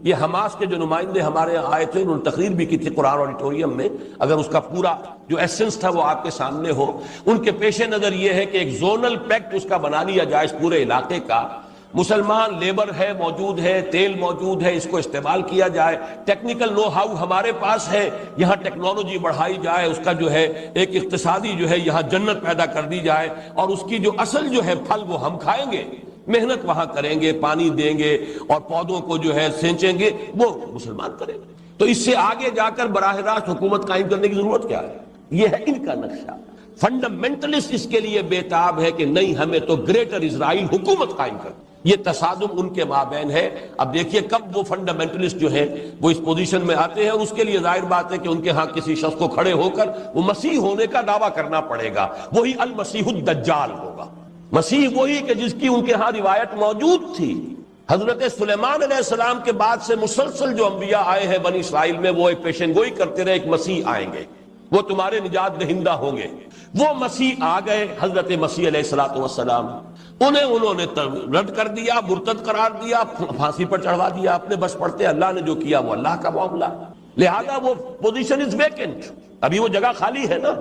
یہ حماس کے جو نمائندے ہمارے یہاں آئے تھے، انہوں نے تقریر بھی کی تھی قرآن آڈیٹوریم میں، اگر اس کا پورا جو ایسنس تھا وہ آپ کے سامنے ہو، ان کے پیش نظر یہ ہے کہ ایک زونل پیکٹ اس کا بنا لیا جائے اس پورے علاقے کا، مسلمان لیبر ہے، موجود ہے، تیل موجود ہے، اس کو استعمال کیا جائے، ٹیکنیکل نو ہاؤ ہمارے پاس ہے، یہاں ٹیکنالوجی بڑھائی جائے، اس کا جو ہے ایک اقتصادی جو ہے یہاں جنت پیدا کر دی جائے، اور اس کی جو اصل جو ہے پھل وہ ہم کھائیں گے، محنت وہاں کریں گے، پانی دیں گے اور پودوں کو جو ہے سینچیں گے، وہ مسلمان کریں گے۔ تو اس سے آگے جا کر براہ راست حکومت قائم کرنے کی ضرورت کیا ہے؟ یہ ہے ان کا نقشہ۔ فنڈامنٹلسٹ اس کے لیے بےتاب ہے کہ نہیں، ہمیں تو گریٹر اسرائیل حکومت قائم کر، یہ تصادم ان کے مابین ہے۔ اب دیکھیے کب وہ فنڈامنٹلسٹ جو ہیں وہ اس پوزیشن میں آتے ہیں، اس کے لیے ظاہر بات ہے کہ ان کے ہاں کسی شخص کو کھڑے ہو کر وہ مسیح ہونے کا دعویٰ کرنا پڑے گا، وہی المسیح الدجال ہوگا۔ مسیح وہی کہ جس کی ان کے ہاں روایت موجود تھی، حضرت سلیمان علیہ السلام کے بعد سے مسلسل جو انبیاء آئے ہیں بنی اسرائیل میں، وہ ایک پیشن گوئی کرتے رہے، ایک مسیح آئیں گے، وہ تمہارے نجات دہندہ ہوں گے۔ وہ مسیح آ گئے، حضرت مسیح علیہ السلام، انہوں نے رد کر دیا، مرتد قرار دیا، پھانسی پر چڑھوا دیا، اپنے بس پڑتے اللہ نے جو کیا وہ اللہ کا معاملہ، لہذا وہ پوزیشن از ویکنٹ، ابھی وہ جگہ خالی ہے نا،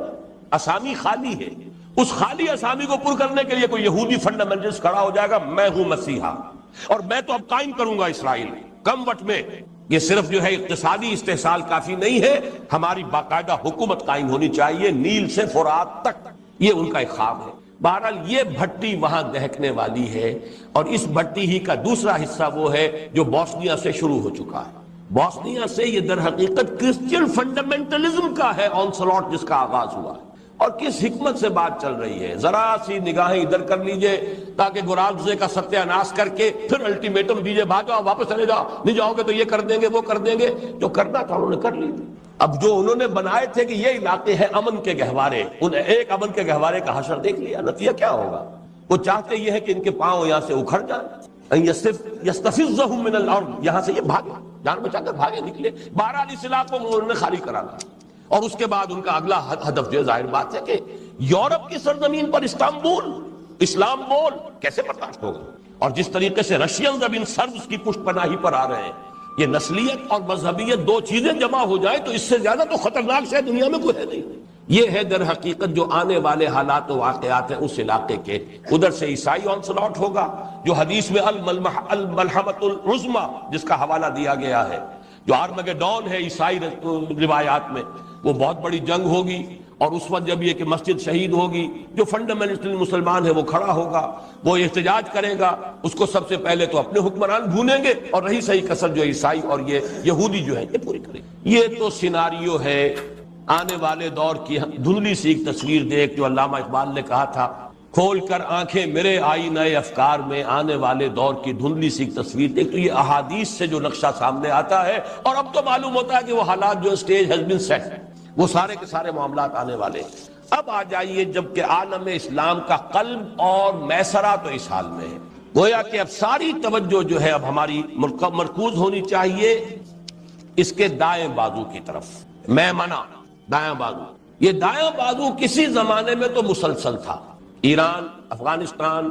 اسامی خالی ہے۔ اس خالی اسامی کو پر کرنے کے لیے کوئی یہودی فنڈامنٹلسٹ کھڑا ہو جائے گا، میں ہوں مسیحا اور میں تو اب قائم کروں گا اسرائیل کم وقت میں۔ یہ صرف جو ہے اقتصادی استحصال کافی نہیں ہے، ہماری باقاعدہ حکومت قائم ہونی چاہیے نیل سے فرات تک، یہ ان کا ایک خواب ہے۔ بہرحال یہ بھٹی وہاں دہکنے والی ہے، اور اس بھٹی ہی کا دوسرا حصہ وہ ہے جو بوسنیا سے شروع ہو چکا ہے۔ بوسنیا سے یہ در حقیقت کرسچین فنڈامنٹلزم کا ہے آنسلاٹ جس کا آغاز ہوا ہے، اور کس حکمت سے بات چل رہی ہے، ذرا سی نگاہیں ادھر کر لیجئے تاکہ گراگزے کا ستیہ ناش کر کے پھر الٹیمیٹم دیجئے بھاگ جاؤ، واپس چلے جاؤ، نہیں جاؤ گے تو یہ کر دیں گے وہ کر دیں گے، جو کرنا تھا انہوں نے کر لی۔ اب جو انہوں نے بنائے تھے کہ یہ علاقے ہیں امن کے گہوارے، انہیں ایک امن کے گہوارے کا حشر دیکھ لیا، نتیجہ کیا ہوگا؟ وہ چاہتے یہ ہے کہ ان کے پاؤں یہاں سے اکھڑ جائیں، یستفزہم من الارض، یہاں سے یہ بھاگے، جان بچا کر بھاگے نکلے۔ بہرحال اس علاقوں کو انہوں نے خالی کرا دیا، اور اس کے بعد ان کا اگلا ہدف جو ظاہر بات ہے کہ یورپ کی سرزمین پر اسلام بول کیسے برداشت ہوگا، اور جس طریقے سے رشینز اب ان سربز کی پشت پناہی پر آ رہے ہیں، یہ نسلیت اور مذہبیت دو چیزیں جمع ہو جائیں تو اس سے زیادہ تو خطرناک شاید دنیا میں کوئی ہے نہیں۔ یہ ہے در حقیقت جو آنے والے حالات و واقعات ہیں اس علاقے کے۔ ادھر سے عیسائی آنسلاٹ ہوگا، جو حدیث میں الملحمۃ العظمیٰ جس کا حوالہ دیا گیا ہے، جو آرمگیڈون ہے عیسائی روایات میں، وہ بہت بڑی جنگ ہوگی، اور اس وقت جب یہ کہ مسجد شہید ہوگی، جو فنڈامنٹل مسلمان ہے وہ کھڑا ہوگا، وہ احتجاج کرے گا، اس کو سب سے پہلے تو اپنے حکمران بھونیں گے، اور رہی صحیح کسر جو عیسائی اور یہ یہودی جو ہے یہ پوری کرے گے۔ یہ تو سیناریو ہے آنے والے دور کی دھندلی سی ایک تصویر دیکھ، جو علامہ اقبال نے کہا تھا، کھول کر آنکھیں میرے آئی نئے افکار میں، آنے والے دور کی دھندلی سی ایک تصویر دیکھ۔ تو یہ احادیث سے جو نقشہ سامنے آتا ہے، اور اب تو معلوم ہوتا ہے کہ وہ حالات جو اسٹیج ہیز بین سیٹ، وہ سارے کے سارے معاملات آنے والے۔ اب آ جائیے جبکہ عالم اسلام کا قلب اور میسرہ تو اس حال میں ہے، گویا کہ اب ساری توجہ جو ہے اب ہماری مرکوز ہونی چاہیے اس کے دائیں بازو کی طرف۔ میمنہ، دائیں بازو، یہ دائیں بازو کسی زمانے میں تو مسلسل تھا، ایران، افغانستان،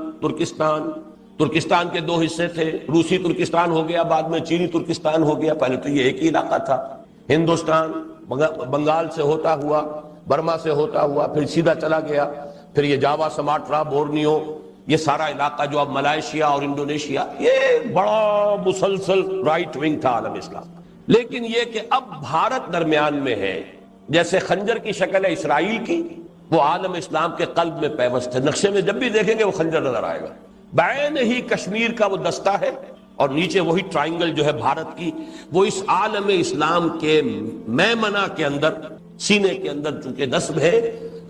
ترکستان کے دو حصے تھے، روسی ترکستان ہو گیا، بعد میں چینی ترکستان ہو گیا، پہلے تو یہ ایک ہی علاقہ تھا۔ ہندوستان بنگال سے ہوتا ہوا، برما سے ہوتا ہوا، پھر سیدھا چلا گیا، پھر یہ جاوا، سماٹرا، بورنیو، یہ سارا علاقہ جو اب ملائیشیا اور انڈونیشیا، یہ بڑا مسلسل رائٹ ونگ تھا عالم اسلام۔ لیکن یہ کہ اب بھارت درمیان میں ہے، جیسے خنجر کی شکل ہے اسرائیل کی، وہ عالم اسلام کے قلب میں پیوست ہے۔ نقشے میں جب بھی دیکھیں گے وہ خنجر نظر آئے گا، بعین ہی کشمیر کا وہ دستہ ہے، اور نیچے وہی ٹرائنگل جو ہے بھارت کی، وہ اس عالم اسلام کے میمنہ کے اندر، سینے کے اندر چونکہ نصب ہے،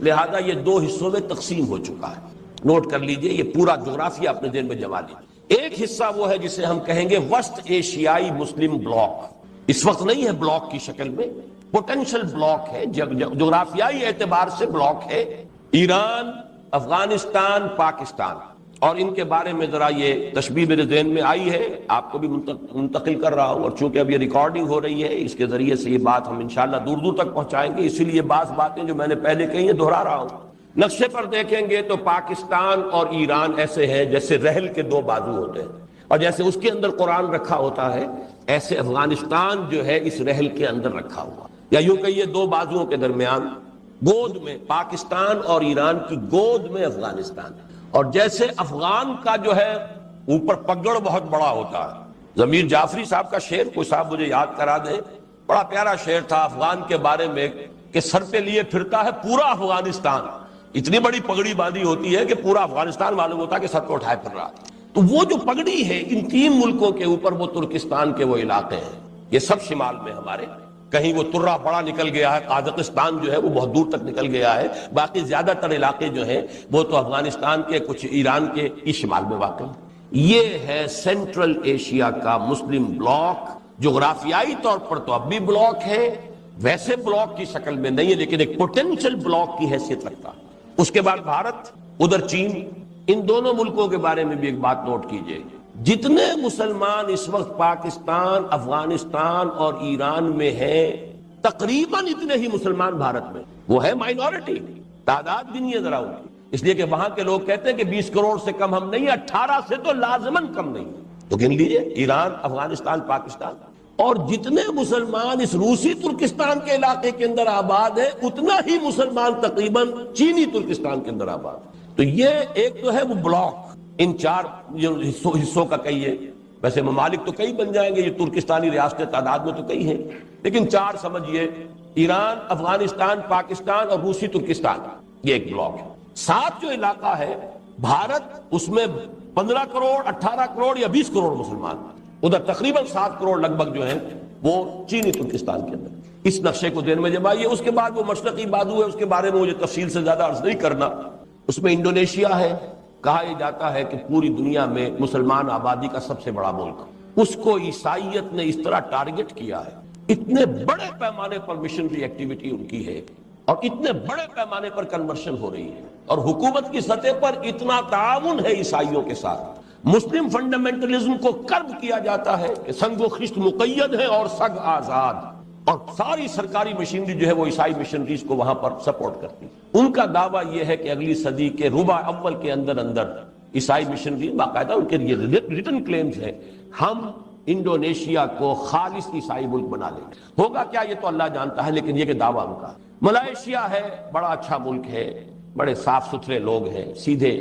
لہذا یہ دو حصوں میں تقسیم ہو چکا ہے۔ نوٹ کر لیجئے، یہ پورا جغرافیہ اپنے ذہن میں جما لیجئے۔ ایک حصہ وہ ہے جسے ہم کہیں گے وسط ایشیائی مسلم بلاک، اس وقت نہیں ہے بلاک کی شکل میں، پوٹینشل بلاک ہے، جغرافیائی اعتبار سے بلاک ہے، ایران، افغانستان، پاکستان۔ اور ان کے بارے میں ذرا یہ تشبیہ میرے ذہن میں آئی ہے، آپ کو بھی منتقل کر رہا ہوں، اور چونکہ اب یہ ریکارڈنگ ہو رہی ہے، اس کے ذریعے سے یہ بات ہم انشاءاللہ دور دور تک پہنچائیں گے، اسی لیے بعض باتیں جو میں نے پہلے کہی ہیں دہرا رہا ہوں۔ نقشے پر دیکھیں گے تو پاکستان اور ایران ایسے ہیں جیسے رحل کے دو بازو ہوتے ہیں، اور جیسے اس کے اندر قرآن رکھا ہوتا ہے، ایسے افغانستان جو ہے اس رحل کے اندر رکھا ہوا، یا یوں کہیے دو بازوؤں کے درمیان، گود میں پاکستان اور ایران کی گود میں افغانستان. اور جیسے افغان کا جو ہے اوپر پگڑ بہت بڑا ہوتا ہے. ضمیر جعفری صاحب کا شعر کوئی صاحب مجھے یاد کرا دے، بڑا پیارا شعر تھا افغان کے بارے میں کہ سر پہ لیے پھرتا ہے پورا افغانستان. اتنی بڑی پگڑی باندھی ہوتی ہے کہ پورا افغانستان معلوم ہوتا ہے کہ سر پہ اٹھائے پھر رہا. تو وہ جو پگڑی ہے ان تین ملکوں کے اوپر، وہ ترکستان کے وہ علاقے ہیں، یہ سب شمال میں ہمارے. کہیں وہ ترہ بڑا نکل گیا ہے، قازقستان جو ہے وہ بہت دور تک نکل گیا ہے، باقی زیادہ تر علاقے جو ہیں وہ تو افغانستان کے، کچھ ایران کے اس شمال میں واقع ہیں. یہ ہے سینٹرل ایشیا کا مسلم بلاک. جغرافیائی طور پر تو اب بھی بلاک ہے، ویسے بلاک کی شکل میں نہیں ہے، لیکن ایک پوٹینشل بلاک کی حیثیت رکھتا ہے. اس کے بعد بھارت، ادھر چین. ان دونوں ملکوں کے بارے میں بھی ایک بات نوٹ کیجئے، جتنے مسلمان اس وقت پاکستان، افغانستان اور ایران میں ہیں، تقریباً اتنے ہی مسلمان بھارت میں. وہ ہے مائنورٹی، تعداد بھی نہیں ہے ذرا ان کی، اس لیے کہ وہاں کے لوگ کہتے ہیں کہ 20 کروڑ سے کم ہم نہیں، 18 سے تو لازماً کم نہیں. تو گن لیجئے ایران، افغانستان، پاکستان. اور جتنے مسلمان اس روسی ترکستان کے علاقے کے اندر آباد ہیں، اتنا ہی مسلمان تقریباً چینی ترکستان کے اندر آباد ہیں. تو یہ ایک تو ہے وہ بلاک، ان چار حصوں کا کہیے. ویسے ممالک تو کئی بن جائیں گے، یہ ترکستانی ریاستیں تعداد میں تو کئی ہیں، لیکن چار سمجھیے، ایران، افغانستان، پاکستان اور روسی ترکستان، یہ ایک بلاک ہے. ساتھ جو علاقہ ہے بھارت، اس میں 15 کروڑ، 18 کروڑ یا 20 کروڑ مسلمان. ادھر تقریباً 7 کروڑ لگ بھگ جو ہیں وہ چینی ترکستان کے اندر. اس نقشے کو ذہن میں جمائیے. اس کے بعد وہ مشرقی بازو ہے، اس کے بارے میں مجھے تفصیل سے زیادہ عرض نہیں کرنا. اس میں انڈونیشیا ہے. کہا یہ جاتا ہے کہ پوری دنیا میں مسلمان آبادی کا سب سے بڑا ملک. اس کو عیسائیت نے اس طرح ٹارگٹ کیا ہے، اتنے بڑے پیمانے پر مشنری ایکٹیویٹی ان کی ہے، اور اتنے بڑے پیمانے پر کنورشن ہو رہی ہے، اور حکومت کی سطح پر اتنا تعاون ہے عیسائیوں کے ساتھ. مسلم فنڈامنٹلزم کو کرب کیا جاتا ہے کہ سنگ و خشت مقید ہے اور سگ آزاد، اور ساری سرکاری مشینری جو ہے وہ عیسائی مشنریز کو وہاں پر سپورٹ کرتی. ان کا دعویٰ یہ ہے کہ اگلی صدی کے ربع اول کے اندر عیسائی مشنری، باقاعدہ ان کے ریٹن کلیمز ہیں، ہم انڈونیشیا کو خالص عیسائی ملک بنا لیں گے. ہوگا کیا یہ تو اللہ جانتا ہے، لیکن یہ کہ دعویٰ ان کا. ملائیشیا ہے، بڑا اچھا ملک ہے، بڑے صاف ستھرے لوگ ہیں، سیدھے،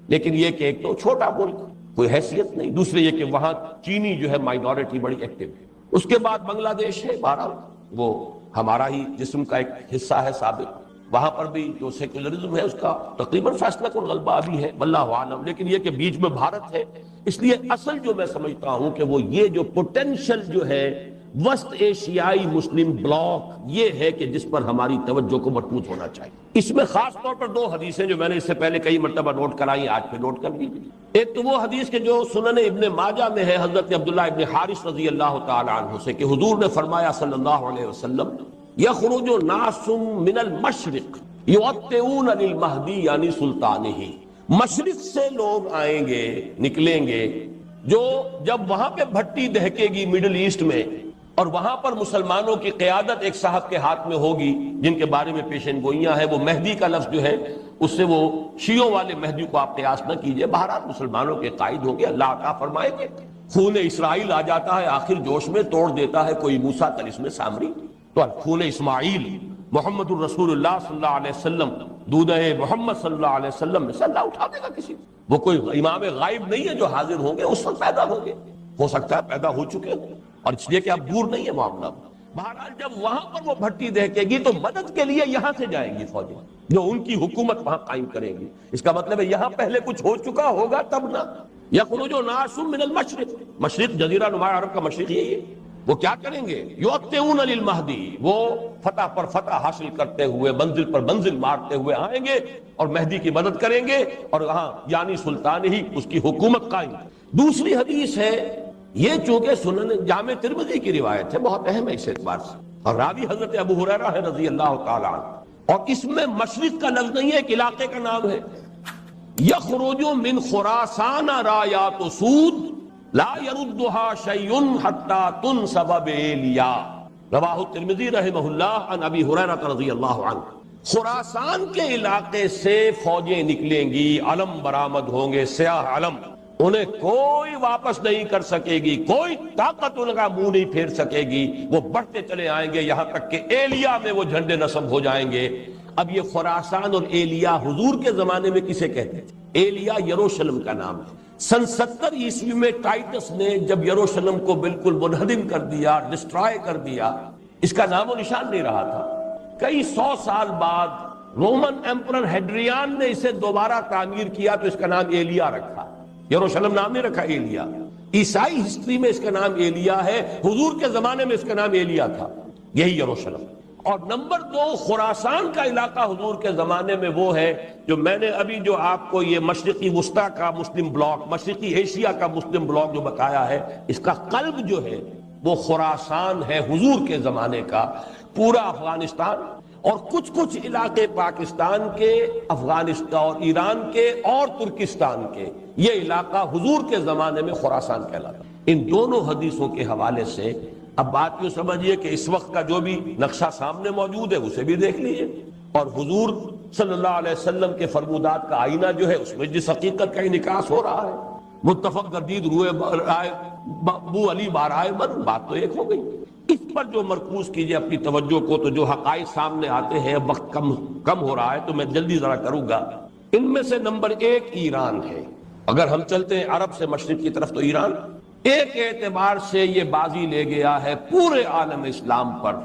لیکن یہ کہ ایک تو چھوٹا ملک، کوئی حیثیت نہیں. دوسرے یہ کہ وہاں چینی جو ہے مائنورٹی بڑی ایکٹیو ہے. اس کے بعد بنگلہ دیش ہے، بہرحال وہ ہمارا ہی جسم کا ایک حصہ ہے سابق. وہاں پر بھی جو سیکولرزم ہے اس کا تقریباً فیصلہ کن غلبہ بھی ہے، واللہ عالم. لیکن یہ کہ بیچ میں بھارت ہے. اس لیے اصل جو میں سمجھتا ہوں کہ وہ یہ جو پوٹینشل جو ہے وسط ایشیائی مسلم بلاک، یہ ہے کہ جس پر ہماری توجہ کو مرکوز ہونا چاہیے. اس میں خاص طور پر 2 حدیثیں جو میں نے اس سے پہلے کئی مرتبہ نوٹ کرائی، آج پہ نوٹ کر لیجیے. ایک تو وہ حدیث کہ جو سنن ابن ماجہ میں ہے، حضرت عبداللہ ابن حارث رضی اللہ تعالی عنہ سے، کہ حضور نے فرمایا صلی اللہ علیہ وسلم، یخرج ناس من المشرق یؤطئون للمہدی یعنی سلطانہ. مشرق سے لوگ آئیں گے، نکلیں گے، جو جب وہاں پہ بھٹی دہکے گی مڈل ایسٹ میں، اور وہاں پر مسلمانوں کی قیادت ایک صاحب کے ہاتھ میں ہوگی جن کے بارے میں پیشین گوئیاں ہیں. وہ مہدی کا لفظ جو ہے اس سے وہ شیعوں والے مہدی کو آپ قیاس نہ کیجئے، بہرحال مسلمانوں کے قائد ہوں گے، اللہ عطا فرمائیں گے. خون اسرائیل آ جاتا ہے آخر جوش میں، توڑ دیتا ہے کوئی موسیٰ طلسم سامری. تو خون اسماعیل، محمد الرسول اللہ صلی اللہ علیہ وسلم، دودہ محمد صلی اللہ علیہ وسلم میں سے اللہ اٹھا دے گا کسی. وہ کوئی امام غائب نہیں ہے جو حاضر ہوں گے، اس وقت پیدا ہوں گے، ہو سکتا ہے پیدا ہو چکے ہوں، اور اس لیے کہ اب دور نہیں ہے معاملہ. بہرحال جب وہاں پر وہ بھٹی دہکے گی تو مدد کے لیے یہاں سے جائیں گی فوجیں، جو ان کی حکومت وہاں قائم کریں گی. اس کا مطلب ہے یہاں پہلے کچھ ہو چکا ہوگا تب نہ. یخرج ناس من المشرق، مشرق جزیرہ نما عرب کا مشرق یہی ہے. وہ کیا کریں گے؟ یؤطئون للمہدی، وہ فتح پر فتح حاصل کرتے ہوئے، منزل پر منزل مارتے ہوئے آئیں گے اور مہدی کی مدد کریں گے، اور ہاں یعنی سلطان ہی، اس کی حکومت قائم. دوسری حدیث ہے، یہ چونکہ سنن جامع ترمذی کی روایت ہے، بہت اہم ہے اس اعتبار سے، اور راوی حضرت ابو ہریرہ ہے رضی اللہ تعالی عنہ، اور اس میں مشرق کا لفظ نہیں ہے، ایک علاقے کا نام ہے. یخرج من خراسان رایات سود لا يردها شيء حتى تنصب بإيلیا، رواہ الترمذی رحمہ اللہ عن ابی ہریرہ رضی اللہ عنہ. خراسان کے علاقے سے فوجیں نکلیں گی، علم برآمد ہوں گے، سیاہ علم، انہیں کوئی واپس نہیں کر سکے گی، کوئی طاقت ان کا منہ نہیں پھیر سکے گی، وہ بڑھتے چلے آئیں گے یہاں تک کہ ایلیا میں وہ جھنڈے نصب ہو جائیں گے۔ اب یہ خراسان اور ایلیا حضور کے زمانے میں کسے کہتے تھے؟ ایلیا یروشلم کا نام ہے۔ سن 70 عیسوی میں ٹائٹس نے جب یروشلم کو بالکل منہدم کر دیا، ڈسٹرائے کر دیا، اس کا نام و نشان نہیں رہا تھا۔ کئی 100 سال بعد رومن ایمپرر ہیڈریان نے اسے دوبارہ تعمیر کیا تو اس کا نام ایلیا رکھا۔ یروشلم نام نہیں رکھا ایلیا۔ عیسائی ہسٹری میں اس کا نام ایلیا ہے، حضور کے زمانے میں اس کا نام ایلیا تھا، یہی یروشلم۔ اور نمبر 2 خراسان کا علاقہ حضور کے زمانے میں وہ ہے جو میں نے ابھی جو آپ کو یہ مشرقی وسطیٰ کا مسلم بلاک، مشرقی ایشیا کا مسلم بلاک جو بتایا ہے، اس کا قلب جو ہے وہ خراسان ہے حضور کے زمانے کا۔ پورا افغانستان اور کچھ علاقے پاکستان کے، افغانستان اور ایران کے اور ترکستان کے، یہ علاقہ حضور کے زمانے میں خراسان کہلاتا۔ ان دونوں حدیثوں کے حوالے سے اب بات یوں سمجھیے کہ اس وقت کا جو بھی نقشہ سامنے موجود ہے اسے بھی دیکھ لیجیے، اور حضور صلی اللہ علیہ وسلم کے فرمودات کا آئینہ جو ہے اس میں جس حقیقت کا انعکاس ہو رہا ہے، متفق گردید روئے رائے بو علی بارائے من، بات تو ایک ہو گئی۔ اس پر جو مرکوز کیجئے اپنی توجہ کو، تو جو حقائق سامنے آتے ہیں، وقت کم ہو رہا ہے تو میں جلدی ذرا کروں گا۔ ان میں سے نمبر 1 ایران ہے۔ اگر ہم چلتے ہیں عرب سے مشرق کی طرف تو ایران ایک اعتبار سے یہ بازی لے گیا ہے پورے عالم اسلام پر۔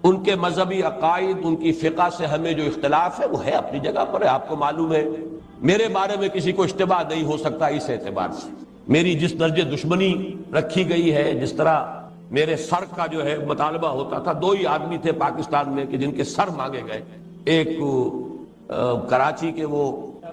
ان کے مذہبی عقائد، ان کی فقہ سے ہمیں جو اختلاف ہے وہ ہے اپنی جگہ پر ہے، آپ کو معلوم ہے۔ میرے بارے میں کسی کو اشتباہ نہیں ہو سکتا اس اعتبار سے۔ میری جس درجے دشمنی رکھی گئی ہے، جس طرح میرے سر کا جو ہے مطالبہ ہوتا تھا، 2 ہی آدمی تھے پاکستان میں کہ جن کے سر مانگے گئے، ایک کراچی کے وہ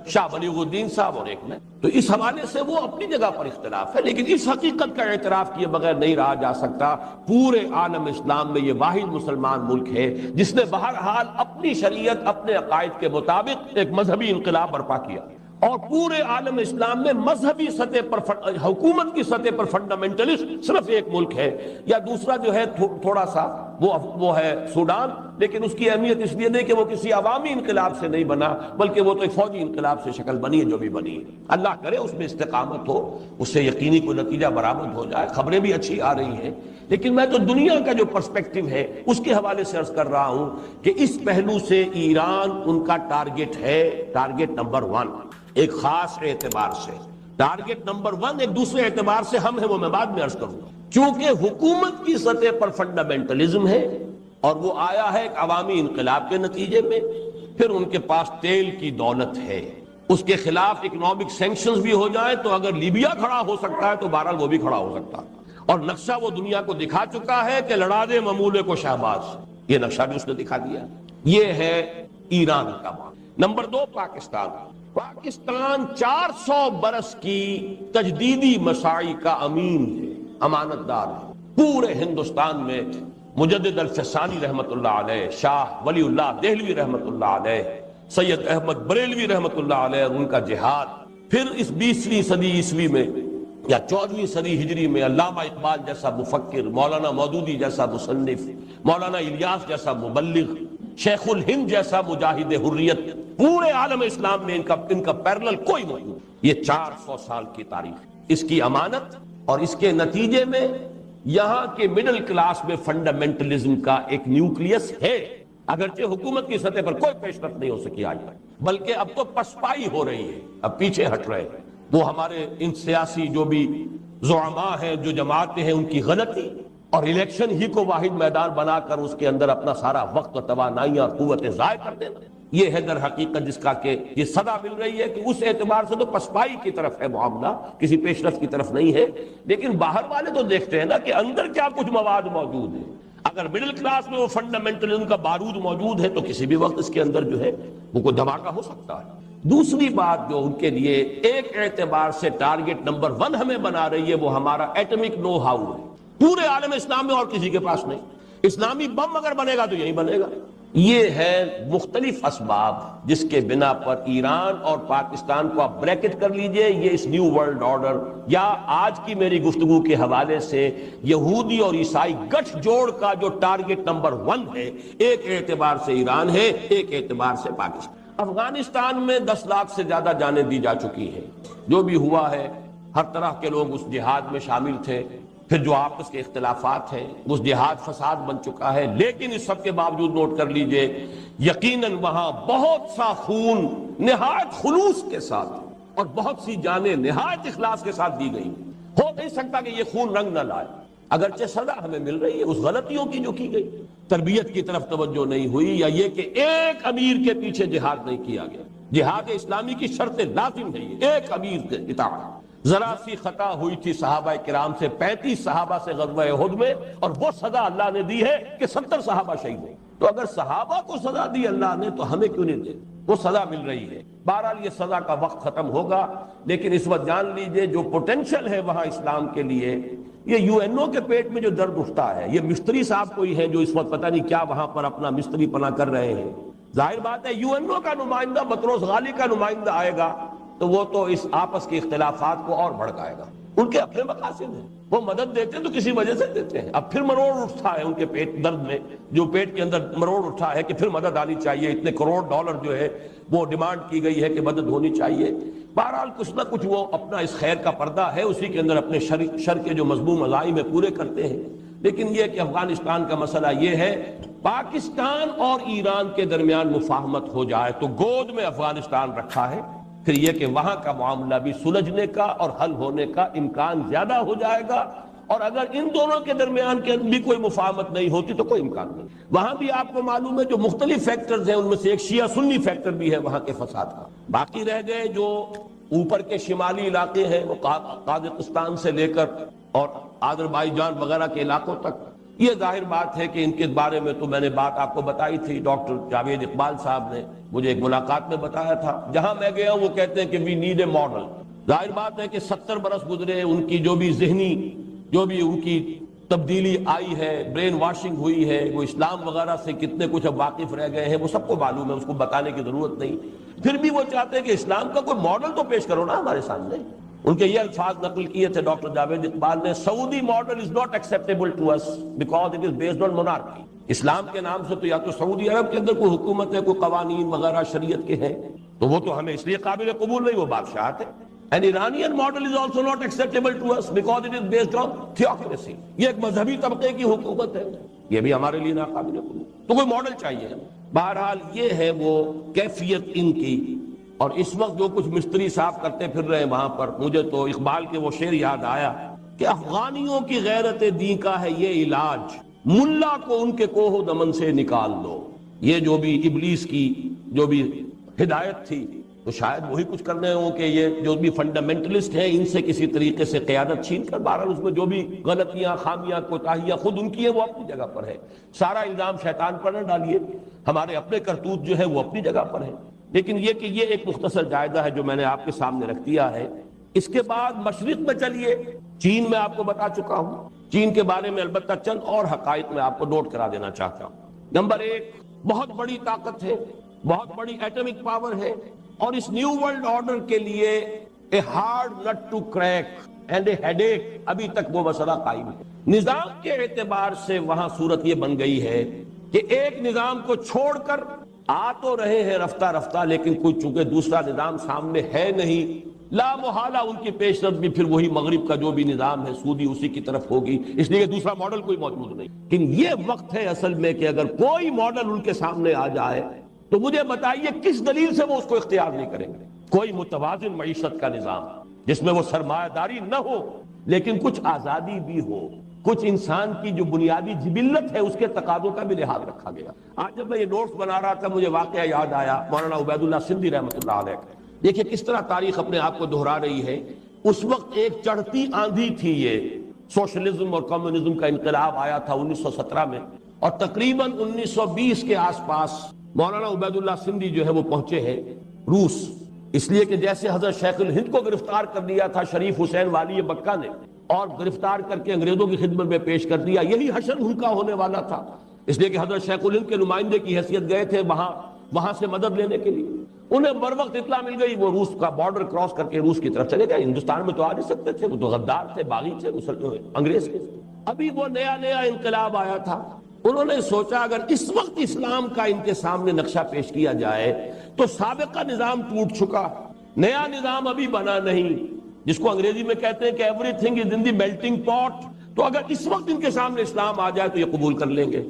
شاہ بلیغ الدین صاحب اور ایک میں، تو اس حوالے سے وہ اپنی جگہ پر اختلاف ہے، لیکن اس حقیقت کا اعتراف کیے بغیر نہیں رہا جا سکتا۔ پورے عالم اسلام میں یہ واحد مسلمان ملک ہے جس نے بہرحال اپنی شریعت، اپنے عقائد کے مطابق ایک مذہبی انقلاب برپا کیا، اور پورے عالم اسلام میں مذہبی سطح پر حکومت کی سطح پر فنڈامنٹلسٹ صرف ایک ملک ہے، یا دوسرا جو ہے تھوڑا سا وہ ہے سوڈان، لیکن اس کی اہمیت اس لیے نہیں کہ وہ کسی عوامی انقلاب سے نہیں بنا، بلکہ وہ تو ایک فوجی انقلاب سے شکل بنی ہے جو بھی بنی ہے۔ اللہ کرے اس میں استقامت ہو، اس سے یقینی کوئی نتیجہ برآمد ہو جائے۔ خبریں بھی اچھی آ رہی ہیں، لیکن میں تو دنیا کا جو پرسپیکٹو ہے اس کے حوالے سے عرض کر رہا ہوں کہ اس پہلو سے ایران ان کا ٹارگٹ ہے، ٹارگٹ نمبر 1 ایک خاص اعتبار سے۔ ٹارگٹ نمبر 1 ایک دوسرے اعتبار سے ہم ہیں، وہ میں بعد میں عرض کروں گا۔ چونکہ حکومت کی سطح پر فنڈامنٹلزم ہے اور وہ آیا ہے ایک عوامی انقلاب کے نتیجے میں، پھر ان کے پاس تیل کی دولت ہے، اس کے خلاف اکنامک سینکشنز بھی ہو جائیں تو اگر لیبیا کھڑا ہو سکتا ہے تو بہرحال وہ بھی کھڑا ہو سکتا ہے، اور نقشہ وہ دنیا کو دکھا چکا ہے کہ لڑا دے ممولے کو شہباز، یہ نقشہ بھی اس نے دکھا دیا۔ یہ ہے ایران کا معاملہ۔ نمبر 2 پاکستان۔ پاکستان 400 برس کی تجدیدی مساعی کا امین ہے، امانت دار ہے۔ پورے ہندوستان میں مجدد الفسانی رحمت اللہ علیہ، شاہ ولی اللہ دہلوی رحمت اللہ علیہ، سید احمد بریلوی رحمت اللہ علیہ، ان کا جہاد، پھر اس 20ویں صدی عیسوی میں یا 14ویں صدی ہجری میں علامہ اقبال جیسا مفکر، مولانا مودودی جیسا مصنف، مولانا الیاس جیسا مبلغ، شیخ الہند جیسا مجاہد حریت، پورے عالم اسلام میں ان کا پیرلل کوئی موجود۔ یہ 400 سال کی تاریخ، اس کی امانت، اور اس کے نتیجے میں یہاں کے مڈل کلاس میں فنڈامنٹلزم کا ایک نیوکلیس ہے، اگرچہ حکومت کی سطح پر کوئی پیش رفت نہیں ہو سکی آج تک، بلکہ اب تو پسپائی ہو رہی ہے، اب پیچھے ہٹ رہے ہیں۔ وہ ہمارے ان سیاسی جو بھی زعماء ہیں، جو جماعتیں ہیں، ان کی غلطی اور الیکشن ہی کو واحد میدان بنا کر اس کے اندر اپنا سارا وقت و توانائیاں اور قوتیں ضائع کر دینا، یہ ہے در حقیقت جس کا کہ یہ صدا مل رہی ہے کہ اس اعتبار سے تو پسپائی کی طرف ہے معاملہ، کسی پیش رفت کی طرف نہیں ہے۔ لیکن باہر والے تو دیکھتے ہیں نا کہ اندر کیا کچھ مواد موجود ہے۔ اگر مڈل کلاس میں وہ فنڈامنٹلزم کا بارود موجود ہے تو کسی بھی وقت اس کے اندر جو ہے وہ کوئی دھماکہ ہو سکتا ہے۔ دوسری بات جو ان کے لیے ایک اعتبار سے ٹارگٹ نمبر 1 ہمیں بنا رہی ہے، وہ ہمارا ایٹمک نو ہاؤ ہے۔ پورے عالم اسلام میں اور کسی کے پاس نہیں۔ اسلامی بم اگر بنے گا تو یہی بنے گا۔ یہ ہے مختلف اسباب جس کے بنا پر ایران اور پاکستان کو آپ بریکٹ کر لیجئے، یہ اس نیو ورلڈ آرڈر یا آج کی میری گفتگو کے حوالے سے یہودی اور عیسائی گٹھ جوڑ کا جو ٹارگٹ نمبر 1 ہے، ایک اعتبار سے ایران ہے، ایک اعتبار سے پاکستان۔ افغانستان میں 10 لاکھ سے زیادہ جانیں دی جا چکی ہیں، جو بھی ہوا ہے ہر طرح کے لوگ اس جہاد میں شامل تھے، پھر جو آپس کے اختلافات ہیں اس جہاد فساد بن چکا ہے، لیکن اس سب کے باوجود نوٹ کر لیجئے یقیناً وہاں بہت سا خون نہایت خلوص کے ساتھ اور بہت سی جانیں نہایت اخلاص کے ساتھ دی گئی۔ ہو نہیں سکتا کہ یہ خون رنگ نہ لائے، اگرچہ سزا ہمیں مل رہی ہے اس غلطیوں کی جو کی گئی، تربیت کی طرف توجہ نہیں ہوئی، یا یہ کہ ایک امیر کے پیچھے جہاد نہیں کیا گیا۔ جہاد اسلامی کی شرط لازم ہے یہ ایک امیر کے اطاعت۔ ذرا سی خطا ہوئی تھی صحابہ کرام سے، 35 صحابہ سے غزوہ احد میں، اور وہ سزا اللہ نے دی ہے کہ 70 صحابہ شہید ہوئے۔ تو اگر صحابہ کو سزا دی اللہ نے تو ہمیں کیوں نہیں دے؟ وہ سزا مل رہی ہے۔ بہرحال یہ سزا کا وقت ختم ہوگا، لیکن اس وقت جان لیجئے جو پوٹینشل ہے وہاں اسلام کے لیے، یہ یو این او کے پیٹ میں جو درد اٹھتا ہے، یہ مستری صاحب کوئی ہیں جو اس وقت پتہ نہیں کیا وہاں پر اپنا مستری پنا کر رہے ہیں۔ ظاہر بات ہے یو این او کا نمائندہ بطرس غالی کا نمائندہ آئے گا تو وہ تو اس آپس کے اختلافات کو اور بھڑکائے گا۔ ان کے اپنے مقاصد ہیں، وہ مدد دیتے ہیں تو کسی وجہ سے دیتے ہیں۔ اب پھر مروڑ اٹھتا ہے ان کے پیٹ درد میں، جو پیٹ کے اندر مروڑ اٹھا ہے کہ پھر مدد آنی چاہیے، اتنے کروڑ ڈالر جو ہے وہ ڈیمانڈ کی گئی ہے کہ مدد ہونی چاہیے۔ بہرحال کچھ نہ کچھ وہ اپنا اس خیر کا پردہ ہے، اسی کے اندر اپنے شر کے جو مذموم عزائم ہے پورے کرتے ہیں۔ لیکن یہ کہ افغانستان کا مسئلہ یہ ہے، پاکستان اور ایران کے درمیان مفاہمت ہو جائے تو گود میں افغانستان رکھا ہے، پھر یہ کہ وہاں کا معاملہ بھی سلجھنے کا اور حل ہونے کا امکان زیادہ ہو جائے گا، اور اگر ان دونوں کے درمیان کے بھی کوئی مفاہمت نہیں ہوتی تو کوئی امکان نہیں۔ وہاں بھی آپ کو معلوم ہے جو مختلف فیکٹرز ہیں ان میں سے ایک شیعہ سنی فیکٹر بھی ہے وہاں کے فساد کا۔ باقی رہ گئے جو اوپر کے شمالی علاقے ہیں، وہ قازقستان سے لے کر اور آذربائیجان وغیرہ کے علاقوں تک، یہ ظاہر بات ہے کہ ان کے بارے میں تو میں نے بات آپ کو بتائی تھی، ڈاکٹر جاوید اقبال صاحب نے مجھے ایک ملاقات میں بتایا تھا، جہاں میں گیا وہ کہتے ہیں کہ وی نیڈ اے ماڈل۔ ظاہر بات ہے کہ 70 برس گزرے، ان کی جو بھی ذہنی جو بھی ان کی تبدیلی آئی ہے، برین واشنگ ہوئی ہے، وہ اسلام وغیرہ سے کتنے کچھ اب واقف رہ گئے ہیں وہ سب کو معلوم ہے، اس کو بتانے کی ضرورت نہیں۔ پھر بھی وہ چاہتے ہیں کہ اسلام کا کوئی ماڈل تو پیش کرو نا ہمارے سامنے۔ ان کے یہ الفاظ نقل کیے تھے ڈاکٹر جاوید اقبال نے، Saudi model is not acceptable to us because it is based on monarchy. اسلام کے نام سے تو یا تو سعودی عرب کے اندر کوئی حکومت ہے، کوئی قوانین وغیرہ شریعت کے ہیں، تو وہ تو ہمیں اس لیے قابل قبول نہیں، وہ بادشاہت ہے۔ An Iranian model is also not acceptable to us because it is based on theocracy۔ یہ ایک مذہبی طبقے کی حکومت ہے، یہ بھی ہمارے لیے ناقابل قبول، تو کوئی ماڈل چاہیے۔ بہرحال یہ ہے وہ کیفیت ان کی، اور اس وقت جو کچھ مستری صاحب کرتے پھر رہے ہیں وہاں پر، مجھے تو اقبال کے وہ شعر یاد آیا کہ افغانیوں کی غیرت دین کا ہے یہ علاج، ملا کو ان کے کوہ دمن سے نکال دو۔ یہ جو بھی ابلیس کی جو بھی ہدایت تھی تو شاید وہی کچھ کرنے ہوں کہ یہ جو بھی فنڈامنٹلسٹ ہیں ان سے کسی طریقے سے قیادت چھین کر، بہرحال اس میں جو بھی غلطیاں خامیاں کوتاہیاں خود ان کی ہیں وہ اپنی جگہ پر ہے، سارا الزام شیطان پر نہ ڈالیے، ہمارے اپنے کرتوت جو ہے وہ اپنی جگہ پر ہے۔ لیکن یہ کہ یہ ایک مختصر جائزہ ہے جو میں نے آپ کے سامنے رکھ دیا ہے۔ اس کے بعد مشرق میں چلیے، چین میں آپ کو بتا چکا ہوں، چین کے بارے میں البتہ چند اور حقائق میں آپ کو نوٹ کرا دینا چاہتا ہوں۔ نمبر 1، بہت بڑی طاقت ہے، بہت بڑی ایٹمک پاور ہے، اور اس نیو ورلڈ آرڈر کے لیے a hard nut to crack and a headache, ابھی تک وہ مسئلہ قائم ہے۔ نظام کے اعتبار سے وہاں صورت یہ بن گئی ہے کہ ایک نظام کو چھوڑ کر آ تو رہے ہیں رفتہ رفتہ، لیکن کوئی چونکہ دوسرا نظام سامنے ہے نہیں، لا محالہ ان کی پیش رفت بھی پھر وہی مغرب کا جو بھی نظام ہے سعودی اسی کی طرف ہوگی، اس لیے دوسرا ماڈل کوئی موجود نہیں۔ لیکن یہ وقت ہے اصل میں کہ اگر کوئی ماڈل ان کے سامنے آ جائے تو مجھے بتائیے کس دلیل سے وہ اس کو اختیار نہیں کریں گے۔ کوئی متوازن معیشت کا نظام جس میں وہ سرمایہ داری نہ ہو لیکن کچھ آزادی بھی ہو، کچھ انسان کی جو بنیادی جبلت ہے اس کے تقاضوں کا بھی لحاظ رکھا گیا۔ آج جب میں یہ نوٹس بنا رہا تھا مجھے واقعہ یاد آیا مولانا عبید اللہ سندھی رحمۃ اللہ علیہ کا۔ دیکھیے کس طرح تاریخ اپنے آپ کو دہرا رہی ہے۔ اس وقت ایک چڑھتی آندھی تھی، یہ سوشلزم اور کمیونزم کا انقلاب آیا تھا 1917 میں، اور تقریباً 1920 کے آس پاس مولانا عبید اللہ سندھی جو ہے وہ پہنچے ہیں روس، اس لیے کہ جیسے حضرت شیخ الہند کو گرفتار کر دیا تھا شریف حسین والی مکہ نے، اور گرفتار کر کے انگریزوں کی خدمت میں پیش کر دیا، یہی حشر ان کا ہونے والا تھا، اس لیے کہ حضرت شیخ الہند کے نمائندے کی حیثیت گئے تھے وہاں سے مدد لینے کے لیے۔ انہیں بر وقت اطلاع مل گئی، وہ روس کا بارڈر کراس کر کے روس کی طرف چلے گئے۔ ہندوستان میں تو آ نہیں سکتے تھے، وہ تو غدار تھے، باغی تھے انگریز کے۔ ابھی وہ نیا انقلاب آیا تھا، انہوں نے سوچا اگر اس وقت اسلام کا ان کے سامنے نقشہ پیش کیا جائے تو سابقہ نظام ٹوٹ چکا، نیا نظام ابھی بنا نہیں، جس کو انگریزی میں کہتے ہیں کہ every thing is in the melting پاٹ. تو اگر اس وقت ان کے سامنے اسلام آ جائے تو یہ قبول کر لیں گے.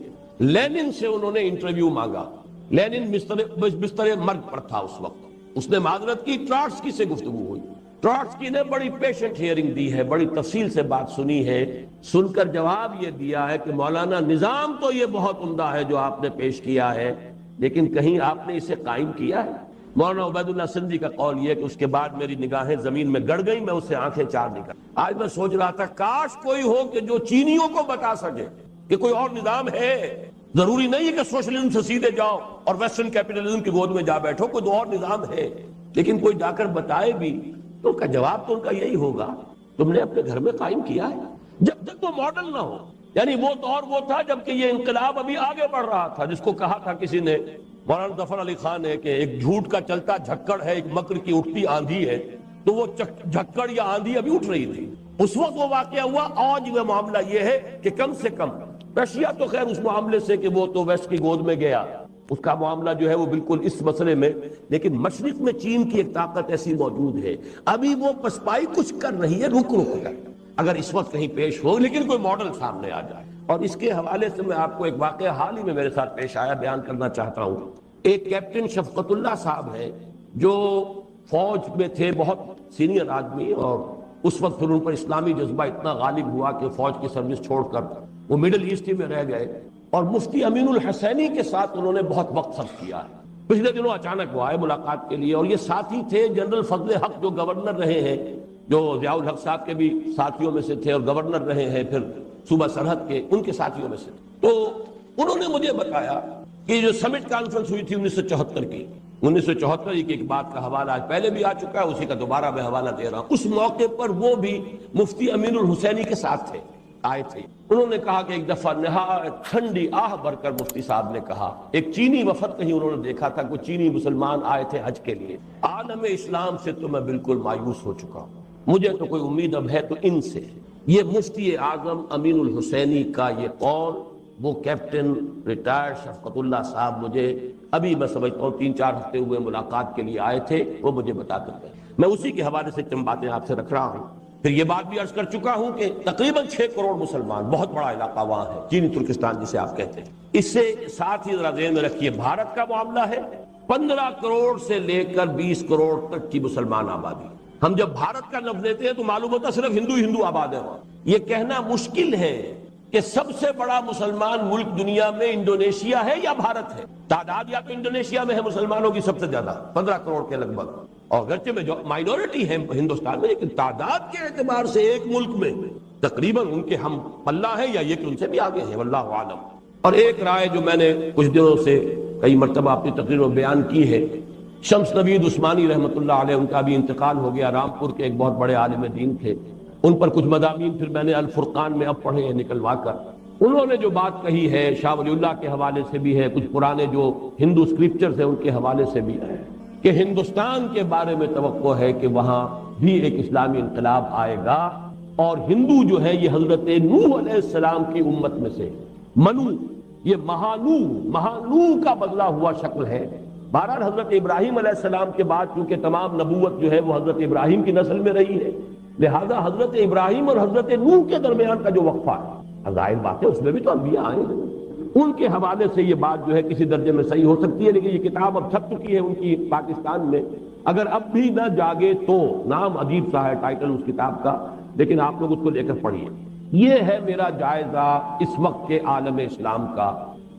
لینن سے انہوں نے انٹرویو مانگا. لینن بستر مرگ پر تھا اس وقت. اس نے معذرت کی. ٹراٹسکی سے گفتگو ہوئی. ٹراٹسکی نے بڑی پیشنٹ ہیئرنگ دی ہے, بڑی تفصیل سے بات سنی ہے. سن کر جواب یہ دیا ہے کہ مولانا نظام تو یہ بہت عمدہ ہے جو آپ نے پیش کیا ہے, لیکن کہیں آپ نے اسے قائم کیا ہے؟ مولانا عبید اللہ سندھی کا قول یہ کہ اس کے بعد میری نگاہیں زمین میں گڑ گئیں, میں اسے آنکھیں چار نکل. آج میں سوچ رہا تھا کاش کوئی ہو کہ جو چینیوں کو بتا سکے کہ کوئی اور نظام ہے. ضروری نہیں ہے کہ سوشلزم سے سیدھے جاؤ اور ویسٹرن کیپٹلزم کی گود میں جا بیٹھو, کوئی دو اور نظام ہے, لیکن کوئی جا کر بتائے بھی تو ان کا جواب تو ان کا یہی ہوگا تم نے اپنے گھر میں قائم کیا ہے. جب تک وہ ماڈل نہ ہو, یعنی وہ دور وہ تھا جبکہ یہ انقلاب ابھی آگے بڑھ رہا تھا, جس کو کہا تھا کسی نے, مولانا ظفر علی خان نے, کہ ایک جھوٹ کا چلتا جھکڑ ہے, ایک مکر کی اٹھتی آندھی ہے. تو وہ جھکڑ یا آندھی ابھی اٹھ رہی تھی اس وقت وہ واقعہ ہوا. آج وہ معاملہ یہ ہے کہ کم سے کم رشیا تو خیر اس معاملے سے کہ وہ تو ویسٹ کی گود میں گیا, اس کا معاملہ جو ہے وہ بالکل اس مسئلے میں, لیکن مشرق میں چین کی ایک طاقت ایسی موجود ہے, ابھی وہ پسپائی کچھ کر رہی ہے رک کر, اگر اس وقت کہیں پیش ہو, لیکن کوئی ماڈل سامنے آ جائے. اور اس کے حوالے سے میں آپ کو ایک واقعہ حال ہی میں میرے ساتھ پیش آیا بیان کرنا چاہتا ہوں. ایک کیپٹن شفقت اللہ صاحب ہے جو فوج میں تھے, بہت سینئر آدمی, اور اس وقت پھر ان پر اسلامی جذبہ اتنا غالب ہوا کہ فوج کی سروس چھوڑ کر وہ مڈل ایسٹ میں رہ گئے, اور مفتی امین الحسینی کے ساتھ انہوں نے بہت وقت صرف کیا ہے. پچھلے دنوں اچانک وہ آئے ملاقات کے لیے, اور یہ ساتھی تھے جنرل فضل حق جو گورنر رہے ہیں, جو ضیاء الحق صاحب کے بھی ساتھیوں میں سے تھے اور گورنر رہے ہیں پھر صوبہ سرحد کے, ان کے ساتھیوں میں سے. تو انہوں نے مجھے بتایا کہ جو سمٹ کانفرنس ہوئی تھی 1974 کی, 1974 کی ایک بات کا حوالہ آج پہلے بھی آ چکا ہے, اسی کا دوبارہ میں حوالہ دے رہا ہوں. اس موقع پر وہ بھی مفتی امین الحسینی کے ساتھ تھے, آئے تھے. انہوں نے کہا کہ ایک دفعہ نہایت ٹھنڈی آہ بھر کر مفتی صاحب نے کہا, ایک چینی وفد کہیں انہوں نے دیکھا تھا, کوئی چینی مسلمان آئے تھے حج کے لیے, عالم اسلام سے تو میں بالکل مایوس ہو چکا ہوں, مجھے تو کوئی امید اب ہے تو ان سے. یہ مفتی اعظم امین الحسینی کا یہ قول, وہ کیپٹن ریٹائرڈ شفقت اللہ صاحب مجھے ابھی میں سمجھتا ہوں 3-4 ہفتے ہوئے ملاقات کے لیے آئے تھے, وہ مجھے بتا کر گئے. میں اسی کے حوالے سے چند باتیں آپ سے رکھ رہا ہوں. پھر یہ بات بھی عرض کر چکا ہوں کہ تقریباً 6 کروڑ مسلمان, بہت بڑا علاقہ وہاں ہے, چینی ترکستان جسے آپ کہتے ہیں. اس سے ساتھ ہی ذرا ذہن میں رکھیے بھارت کا معاملہ ہے 15 کروڑ سے لے کر 20 کروڑ تک کی مسلمان آبادی. ہم جب بھارت کا لفظ لیتے ہیں تو معلوم ہوتا صرف ہندو آباد ہے وہاں. یہ کہنا مشکل ہے کہ سب سے بڑا مسلمان ملک دنیا میں انڈونیشیا ہے یا بھارت ہے. تعداد یا تو انڈونیشیا میں ہے مسلمانوں کی سب سے زیادہ 15 کروڑ کے لگ بھگ, اور اگرچہ میں جو مائنورٹی ہے ہندوستان میں, لیکن تعداد کے اعتبار سے ایک ملک میں تقریباً ان کے ہم پلہ ہیں یا یہ کہ ان سے بھی آگے ہیں, واللہ عالم. اور ایک رائے جو میں نے کچھ دنوں سے کئی مرتبہ اپنی تقریر میں بیان کی ہے, شمس نوید عثمانی رحمۃ اللہ علیہ, ان کا بھی انتقال ہو گیا, رامپور کے ایک بہت بڑے عالم دین تھے. ان پر کچھ مضامین پھر میں نے الفرقان میں اب پڑھے ہیں نکلوا کر. انہوں نے جو بات کہی ہے شاہ ولی اللہ کے حوالے سے بھی ہے, کچھ پرانے جو ہندو اسکرپچرز ہیں ان کے حوالے سے بھی ہے, کہ ہندوستان کے بارے میں توقع ہے کہ وہاں بھی ایک اسلامی انقلاب آئے گا, اور ہندو جو ہے یہ حضرت نوح علیہ السلام کی امت میں سے منو, یہ مہانو کا بدلا ہوا شکل ہے. بہرحال حضرت ابراہیم علیہ السلام کے بعد چونکہ تمام نبوت جو ہے وہ حضرت ابراہیم کی نسل میں رہی ہے, لہذا حضرت ابراہیم اور حضرت نوح کے درمیان کا جو وقفہ ہے, ظاہر بات ہے اس میں بھی تو انبیاء آئے ہیں, ان کے حوالے سے یہ بات جو ہے کسی درجے میں صحیح ہو سکتی ہے. لیکن یہ کتاب اب چھپ چکی ہے ان کی پاکستان میں, اگر اب بھی نہ جاگے تو, نام عجیب سا ہے ٹائٹل اس کتاب کا, لیکن آپ لوگ اس کو لے کر پڑھیے. یہ ہے میرا جائزہ اس وقت کے عالم اسلام کا.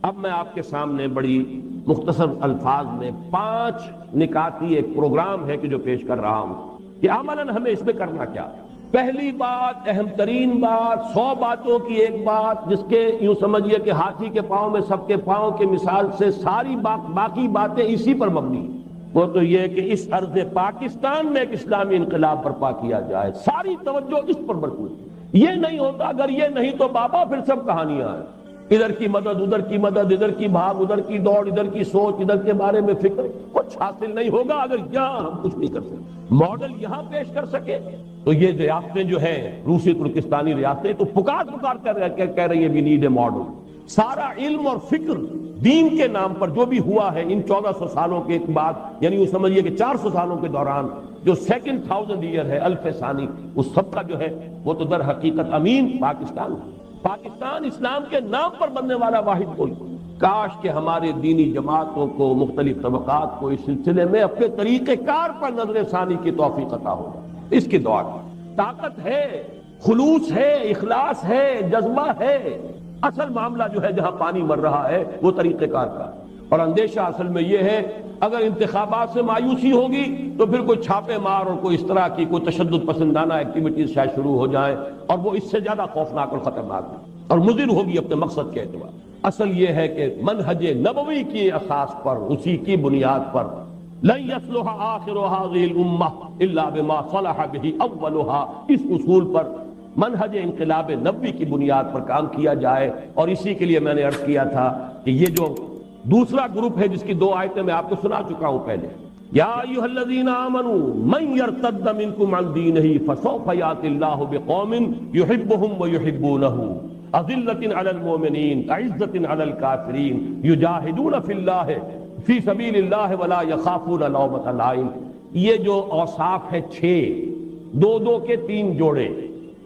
اب میں آپ کے سامنے بڑی مختصر الفاظ میں 5 نکاتی ایک پروگرام ہے کہ جو پیش کر رہا ہوں کہ عملاً ہمیں اس میں کرنا کیا. پہلی بات, اہم ترین بات, 100 باتوں کی ایک بات, جس کے یوں سمجھیے کہ ہاتھی کے پاؤں میں سب کے پاؤں کے مثال سے ساری باقی باتیں اسی پر مبنی, وہ تو یہ کہ اس ارض پاکستان میں ایک اسلامی انقلاب برپا کیا جائے. ساری توجہ اس پر مرکوز. یہ نہیں ہوتا, اگر یہ نہیں تو بابا پھر سب کہانیاں ہیں, ادھر کی مدد ادھر کی مدد, ادھر کی بھاگ ادھر کی دوڑ, ادھر کی سوچ ادھر کے بارے میں فکر. کچھ حاصل نہیں ہوگا اگر یہاں ہم کچھ نہیں کر سکتے. ماڈل یہاں پیش کر سکے تو یہ ریاستیں جو ہیں روسی ترکستانی ریاستیں تو پکار کر کہہ رہی ہیں وی نیڈ اے ماڈل. سارا علم اور فکر دین کے نام پر جو بھی ہوا ہے ان 1400 سالوں کے بعد, یعنی وہ سمجھیے کہ 400 سالوں کے دوران جو سیکنڈ 1000 ایئر ہے، الف ثانی، اس سب کا جو ہے وہ تو در حقیقت امین پاکستان ہے۔ پاکستان اسلام کے نام پر بننے والا واحد ملک۔ کاش کہ ہمارے دینی جماعتوں کو، مختلف طبقات کو اس سلسلے میں اپنے طریقہ کار پر نظر ثانی کی توفیق عطا ہو جائے۔ اس کی دعا کی طاقت ہے، خلوص ہے، اخلاص ہے، جذبہ ہے۔ اصل معاملہ جو ہے جہاں پانی مر رہا ہے وہ طریقہ کار کا، اور اندیشہ اصل میں یہ ہے اگر انتخابات سے مایوسی ہوگی تو پھر کوئی چھاپے مار اور کوئی اس طرح کی کوئی تشدد پسندانہ ایکٹیویٹیز شاید شروع ہو جائیں، اور وہ اس سے زیادہ خوفناک اور خطرناک ہے اور مضر ہوگی اپنے مقصد کے اعتبار۔ اصل یہ ہے کہ منہج نبوی کی اساس پر، اسی کی بنیاد پر لن يصلح آخر هذه الامة الا بما صلح به اولها، اس اصول پر منہج انقلاب نبوی کی بنیاد پر کام کیا جائے۔ اور اسی کے لیے میں نے عرض کیا تھا کہ یہ جو دوسرا گروپ ہے جس کی 2 آیتیں میں آپ کو سنا چکا ہوں پہلے، یا ایھا الذین آمنوا من یرتد منکم عن دینہ فسوف یأتی اللہ بقوم یحبهم ویحبونہ اذلۃ علی المؤمنین اعزۃ علی الکافرین یجاہدون فی اللہ فی سبیل اللہ ولا یخافون لومۃ لائم۔ یہ جو اوصاف ہے 6، 2 کے 3 جوڑے،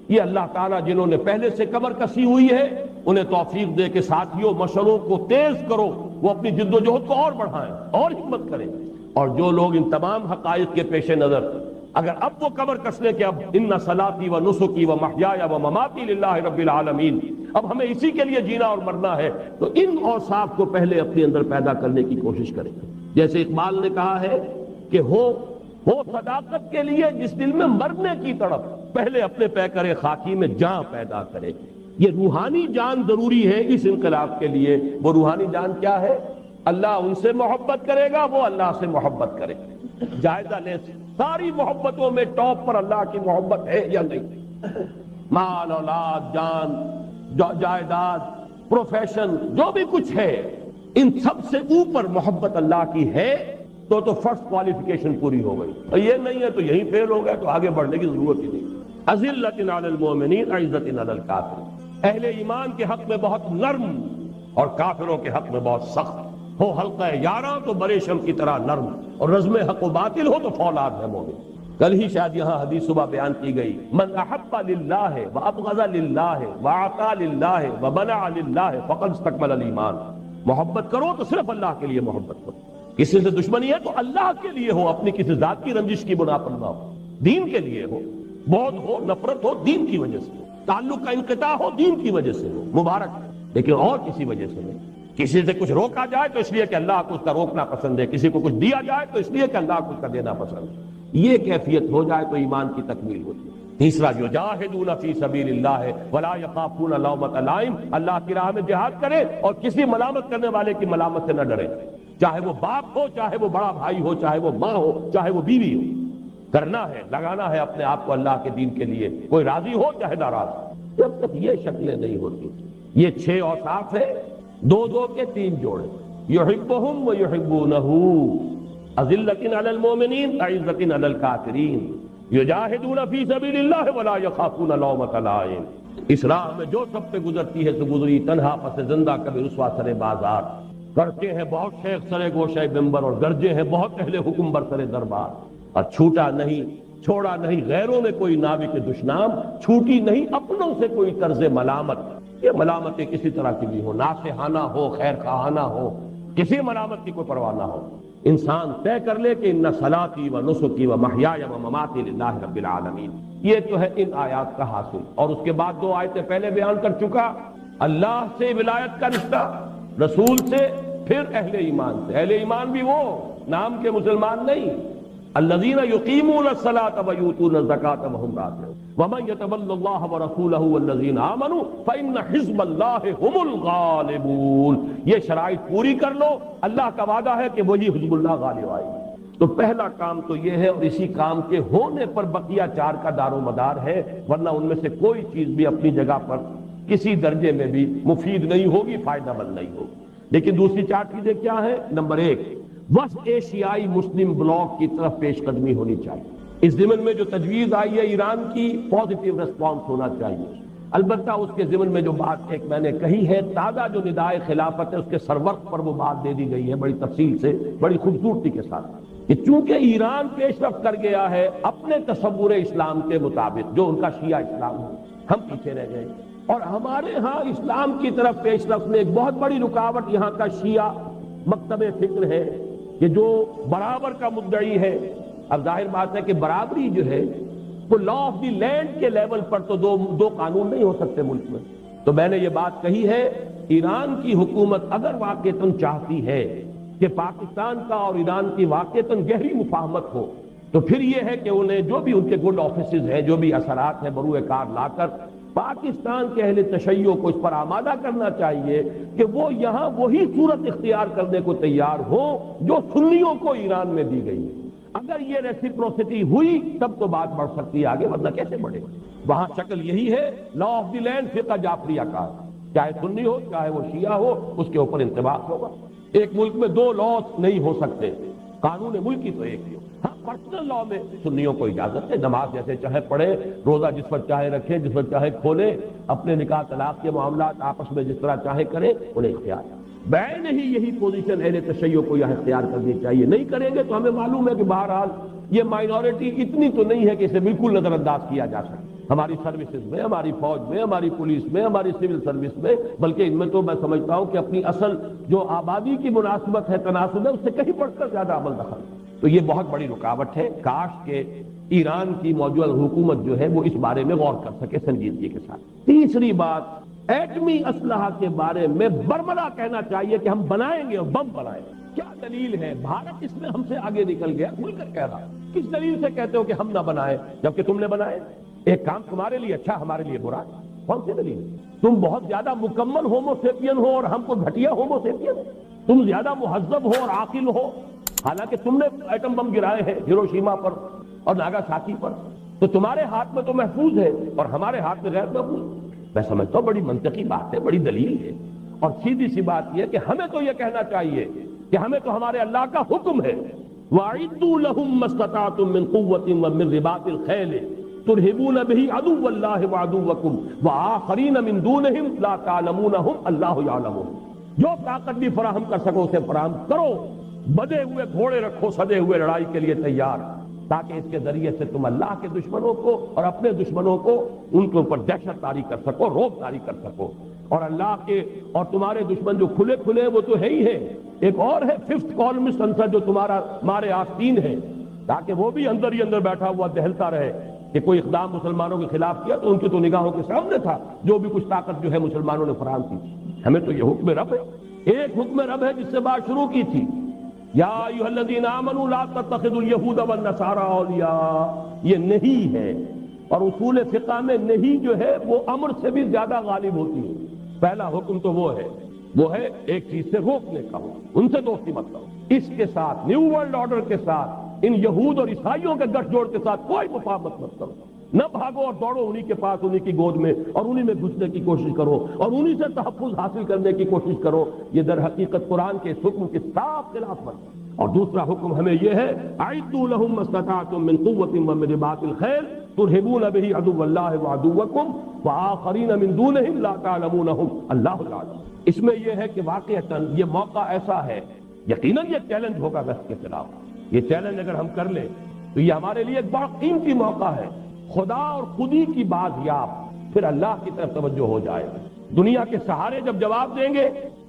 یہ اللہ تعالیٰ جنہوں نے پہلے سے کمر کسی ہوئی ہے انہیں توفیق دے کہ ساتھیوں مشوروں کو تیز کرو، وہ اپنی جد و جہد کو اور بڑھائیں اور ہمت کریں۔ اور جو لوگ ان تمام حقائق کے پیش نظر اگر اب وہ کمر کس لیں کہ اب ان صلاتی و نسکی و محیای و مماتی للہ رب العالمین، اب ہمیں اسی کے لیے جینا اور مرنا ہے، تو ان اوصاف کو پہلے اپنے اندر پیدا کرنے کی کوشش کریں۔ جیسے اقبال نے کہا ہے کہ ہو صداقت کے لیے جس دل میں مرنے کی تڑپ، پہلے اپنے پیکر خاکی میں جان پیدا کرے۔ یہ روحانی جان ضروری ہے اس انقلاب کے لیے۔ وہ روحانی جان کیا ہے؟ اللہ ان سے محبت کرے گا، وہ اللہ سے محبت کرے گا۔ جائزہ لے ساری محبتوں میں ٹاپ پر اللہ کی محبت ہے یا نہیں؟ مال، اولاد، جان، جائیداد، پروفیشن، جو بھی کچھ ہے، ان سب سے اوپر محبت اللہ کی ہے تو فرسٹ کوالیفیکیشن پوری ہو گئی۔ اور یہ نہیں ہے تو یہیں فیل ہو گئے، تو آگے بڑھنے کی ضرورت ہی نہیں۔ اذلۃ علی المؤمنین اعزۃ علی الکافرین، اہل ایمان کے حق میں بہت نرم اور کافروں کے حق میں بہت سخت ہو۔ حلقہ یاراں تو برے شم کی طرح نرم، اور رزم حق و باطل ہو تو فولاد ہے مومن۔ کل ہی شاید یہاں حدیث صبح بیان کی گئی، من احب للہ وابغض للہ واعطى للہ ومنع للہ فقد استکمل الایمان۔ محبت کرو تو صرف اللہ کے لیے محبت کرو، کسی سے دشمنی ہے تو اللہ کے لیے ہو، اپنی کسی ذات کی رنجش کی بنا پر نہ ہو، دین کے لیے ہو، بغض ہو، نفرت ہو، دین کی وجہ سے ہو، تعلق کا انقطاع ہو، دین کی وجہ سے ہو، مبارک ہے، لیکن اور کسی وجہ سے نہیں۔ کسی سے کچھ روکا جائے تو اس لیے کہ اللہ کو اس کا روکنا پسند ہے، کسی کو کچھ دیا جائے تو اس لیے کہ اللہ کو اس کا دینا پسند ہے۔ یہ کیفیت ہو جائے تو ایمان کی تکمیل ہوتی ہے۔ تیسرا، یجاہدون فی سبیل اللہ ولا یخافون لومۃ لائم، اللہ کی راہ میں جہاد کرے اور کسی ملامت کرنے والے کی ملامت سے نہ ڈرے، چاہے وہ باپ ہو، چاہے وہ بڑا بھائی ہو، چاہے وہ ماں ہو، چاہے وہ بیوی ہو۔ کرنا ہے، لگانا ہے اپنے آپ کو اللہ کے دین کے لیے، کوئی راضی ہو چاہے ناراض ہو۔ جب تک یہ شکلیں نہیں ہوتی، یہ 6 اوصاف ہے، 2 کے 3 جوڑے، یحبہم ویحبونہ، اذلۃ علی المؤمنین اعزۃ علی الکافرین، یجاہدون فی سبیل اللہ ولا یخافون لومۃ لائم۔ اس راہ میں جو سب پہ گزرتی ہے تو گزری، تنہا پس زندہ کبھی رسوا سر بازار، کرتے ہیں بہت شیخ سر گوشہ ممبر اور گرجے ہیں بہت اہل حکم بر سر دربار، اور چھوٹا نہیں، چھوڑا نہیں غیروں میں کوئی ناوی کے دشنام، چھوٹی نہیں اپنوں سے کوئی طرز ملامت۔ یہ ملامتیں کسی طرح کی بھی ہو، ناصحانہ ہو، خیر خواہانہ ہو، کسی ملامت کی کوئی پرواہ نہ ہو۔ انسان طے کر لے کہ ان صلاتی و نسکی و محیای و مماتی للہ رب العالمین۔ یہ تو ہے ان آیات کا حاصل۔ اور اس کے بعد 2 آیتیں پہلے بیان کر چکا، اللہ سے ولایت کا رشتہ، رسول سے، پھر اہل ایمان سے۔ اہل ایمان بھی وہ نام کے مسلمان نہیں، الذین یقیمون الصلاۃ ویؤتون الزکاۃ وہم راکعون ومن یتول اللہ ورسولہ والذین آمنوا فإن حزب اللہ هم الغالبون۔ یہ شرائط پوری کر لو، اللہ کا وعدہ ہے کہ وہی حزب اللہ غالب آئے گی۔ تو پہلا کام تو یہ ہے، اور اسی کام کے ہونے پر بقیہ 4 کا دار و مدار ہے، ورنہ ان میں سے کوئی چیز بھی اپنی جگہ پر کسی درجے میں بھی مفید نہیں ہوگی، فائدہ مند نہیں ہوگی۔ لیکن دوسری 4 چیزیں کیا ہیں؟ نمبر 1، وسط ایشیائی مسلم بلاک کی طرف پیش قدمی ہونی چاہیے۔ اس ضمن میں جو تجویز آئی ہے ایران کی، پازیٹیو ریسپانس ہونا چاہیے۔ البتہ اس کے ضمن میں جو بات ایک میں نے کہی ہے، تازہ جو ندائے خلافت ہے اس کے سرورق پر وہ بات دے دی گئی ہے بڑی تفصیل سے، بڑی خوبصورتی کے ساتھ، کہ چونکہ ایران پیش رفت کر گیا ہے اپنے تصور اسلام کے مطابق جو ان کا شیعہ اسلام ہے، ہم پیچھے رہ گئے، اور ہمارے ہاں اسلام کی طرف پیش رفت میں ایک بہت بڑی رکاوٹ یہاں کا شیعہ مکتب فکر ہے کہ جو برابر کا مدعی ہے۔ اب ظاہر بات ہے کہ برابری جو ہے وہ لا آف دی لینڈ کے لیول پر تو دو قانون نہیں ہو سکتے ملک میں۔ تو میں نے یہ بات کہی ہے، ایران کی حکومت اگر واقعتاً چاہتی ہے کہ پاکستان کا اور ایران کی واقعتاً گہری مفاہمت ہو، تو پھر یہ ہے کہ انہیں جو بھی ان کے گڈ آفیسز ہیں، جو بھی اثرات ہیں بروئے کار لا کر پاکستان کے اہل تشیع کو اس پر آمادہ کرنا چاہیے کہ وہ یہاں وہی صورت اختیار کرنے کو تیار ہو جو سنیوں کو ایران میں دی گئی ہے۔ اگر یہ ریسیپروسٹی ہوئی تب تو بات بڑھ سکتی ہے آگے، ورنہ کیسے بڑھے؟ وہاں شکل یہی ہے، لا آف دی لینڈ فقہ جعفریہ کا، چاہے سنی ہو چاہے وہ شیعہ ہو، اس کے اوپر انطباق ہوگا۔ ایک ملک میں دو لاز نہیں ہو سکتے، قانون ملکی تو ایک ہی ہو۔ ہاں پرسنل لا میں سنیوں کو اجازت ہے، نماز جیسے چاہے پڑھے، روزہ جس پر چاہے رکھے، جس پر چاہے کھولے، اپنے نکاح طلاق کے معاملات آپس میں جس طرح چاہے کرے، انہیں اختیار ہے۔ بعین ہی یہی پوزیشن اہل تشیع کو یہاں اختیار کرنی چاہیے، نہیں کریں گے تو ہمیں معلوم ہے کہ بہرحال یہ مائنورٹی اتنی تو نہیں ہے کہ اسے بالکل نظر انداز کیا جا سکے ہماری سروسز میں، ہماری فوج میں، ہماری پولیس میں، ہماری سول سروس میں، بلکہ ان میں تو میں سمجھتا ہوں کہ اپنی اصل جو آبادی کی مناسبت ہے، تناسب ہے، اس سے کہیں بڑھ کر زیادہ عمل دخل۔ تو یہ بہت بڑی رکاوٹ ہے، کاش کہ ایران کی موجودہ حکومت جو ہے وہ اس بارے میں غور کر سکے سنجیدگی کے ساتھ۔ تیسری بات، ایٹمی اسلحہ کے بارے میں برملا کہنا چاہیے کہ ہم بنائیں گے اور بم بنائیں گے۔ کیا دلیل ہے؟ بھارت اس میں ہم سے آگے نکل گیا، کھل کر کہہ رہا، کس دلیل سے کہتے ہو کہ ہم نہ بنائیں جبکہ تم نے بنائے؟ ایک کام تمہارے لیے اچھا ہمارے لیے برا، کون سی دلیل؟ تم بہت زیادہ مکمل ہومو سیپین ہو اور ہم کو گھٹیا ہومو سیپین، تم زیادہ مہذب ہو اور عاقل ہو، حالانکہ تم نے ایٹم بم گرائے ہیں ہیروشیما پر اور ناگاساکی پر، تو تمہارے ہاتھ میں تو محفوظ ہے اور ہمارے ہاتھ میں غیر محفوظ۔ میں سمجھتا ہوں بڑی منطقی بات ہے، بڑی دلیل ہے، اور سیدھی سی بات یہ ہے کہ ہمیں تو یہ کہنا چاہیے کہ ہمیں تو ہمارے اللہ کا حکم ہے، وَأَعِدُّوا لَهُم مَّا اسْتَطَعْتُم مِّن قُوَّةٍ وَمِن رِّبَاطِ الْخَيْلِ تُرْهِبُونَ بِهِ عَدُوَّ اللَّهِ وَعَدُوَّكُمْ وَآخَرِينَ مِن دُونِهِمْ لَا تَعْلَمُونَهُمْ اللَّهُ يَعْلَمُهُمْ۔ جو طاقت بھی فراہم کر سکو اسے فراہم کرو، بدے ہوئے گھوڑے رکھو سدے ہوئے لڑائی کے لیے تیار، تاکہ اس کے ذریعے سے تم اللہ کے دشمنوں کو اور اپنے دشمنوں کو ان کے اوپر دہشت طاری کر سکو، روب طاری کر سکو، اور اللہ کے اور تمہارے دشمن جو کھلے کھلے وہ تو ہے ہی ہے، ایک اور ہے ففتھ کالمسٹ آنسر جو تمہارا مارے آستین ہے، تاکہ وہ بھی اندر ہی اندر بیٹھا ہوا دہلتا رہے کہ کوئی اقدام مسلمانوں کے خلاف کیا تو ان کی تو نگاہوں کے سامنے تھا جو بھی کچھ طاقت جو ہے مسلمانوں نے فراہم کی۔ ہمیں تو یہ حکم رب ہے، ایک حکم رب ہے جس سے بات شروع کی تھی، یا ایھا الذین آمنوا لا تتخذوا اليہود والنصارى اولیاء، یہ نہیں ہے، اور اصول فقہ میں نہیں جو ہے وہ امر سے بھی زیادہ غالب ہوتی ہے۔ پہلا حکم تو وہ ہے ایک چیز سے روکنے کا ہو، ان سے دوستی مت کرو، اس کے ساتھ نیو ورلڈ آرڈر کے ساتھ ان یہود اور عیسائیوں کے گٹھ جوڑ کے ساتھ کوئی مفاہمت مت کرو، نہ بھاگو اور دوڑو انہی کے پاس، انہی کی گود میں، اور انہی میں گھسنے کی کوشش کرو اور انہی سے تحفظ حاصل کرنے کی کوشش کرو، یہ در حقیقت قرآن کے اس حکم کے صاف خلاف ورزی۔ اور دوسرا حکم ہمیں یہ ہے، اعدوا لهم ما استطعتم من قوة ومن رباط الخيل ترهبون به عدو الله وعدوكم وآخرين من دونهم لا تعلمونهم الله يعلم۔ اس میں یہ ہے کہ واقعتاً یہ موقع ایسا ہے، یقیناً یہ چیلنج ہوگا ویسٹ کے خلاف، یہ چیلنج اگر ہم کر لیں تو یہ ہمارے لیے ایک بڑا قیمتی موقع ہے، خدا اور خودی کی بازیاب، پھر اللہ کی طرف توجہ ہو جائے، دنیا کے سہارے جب جواب دیں گے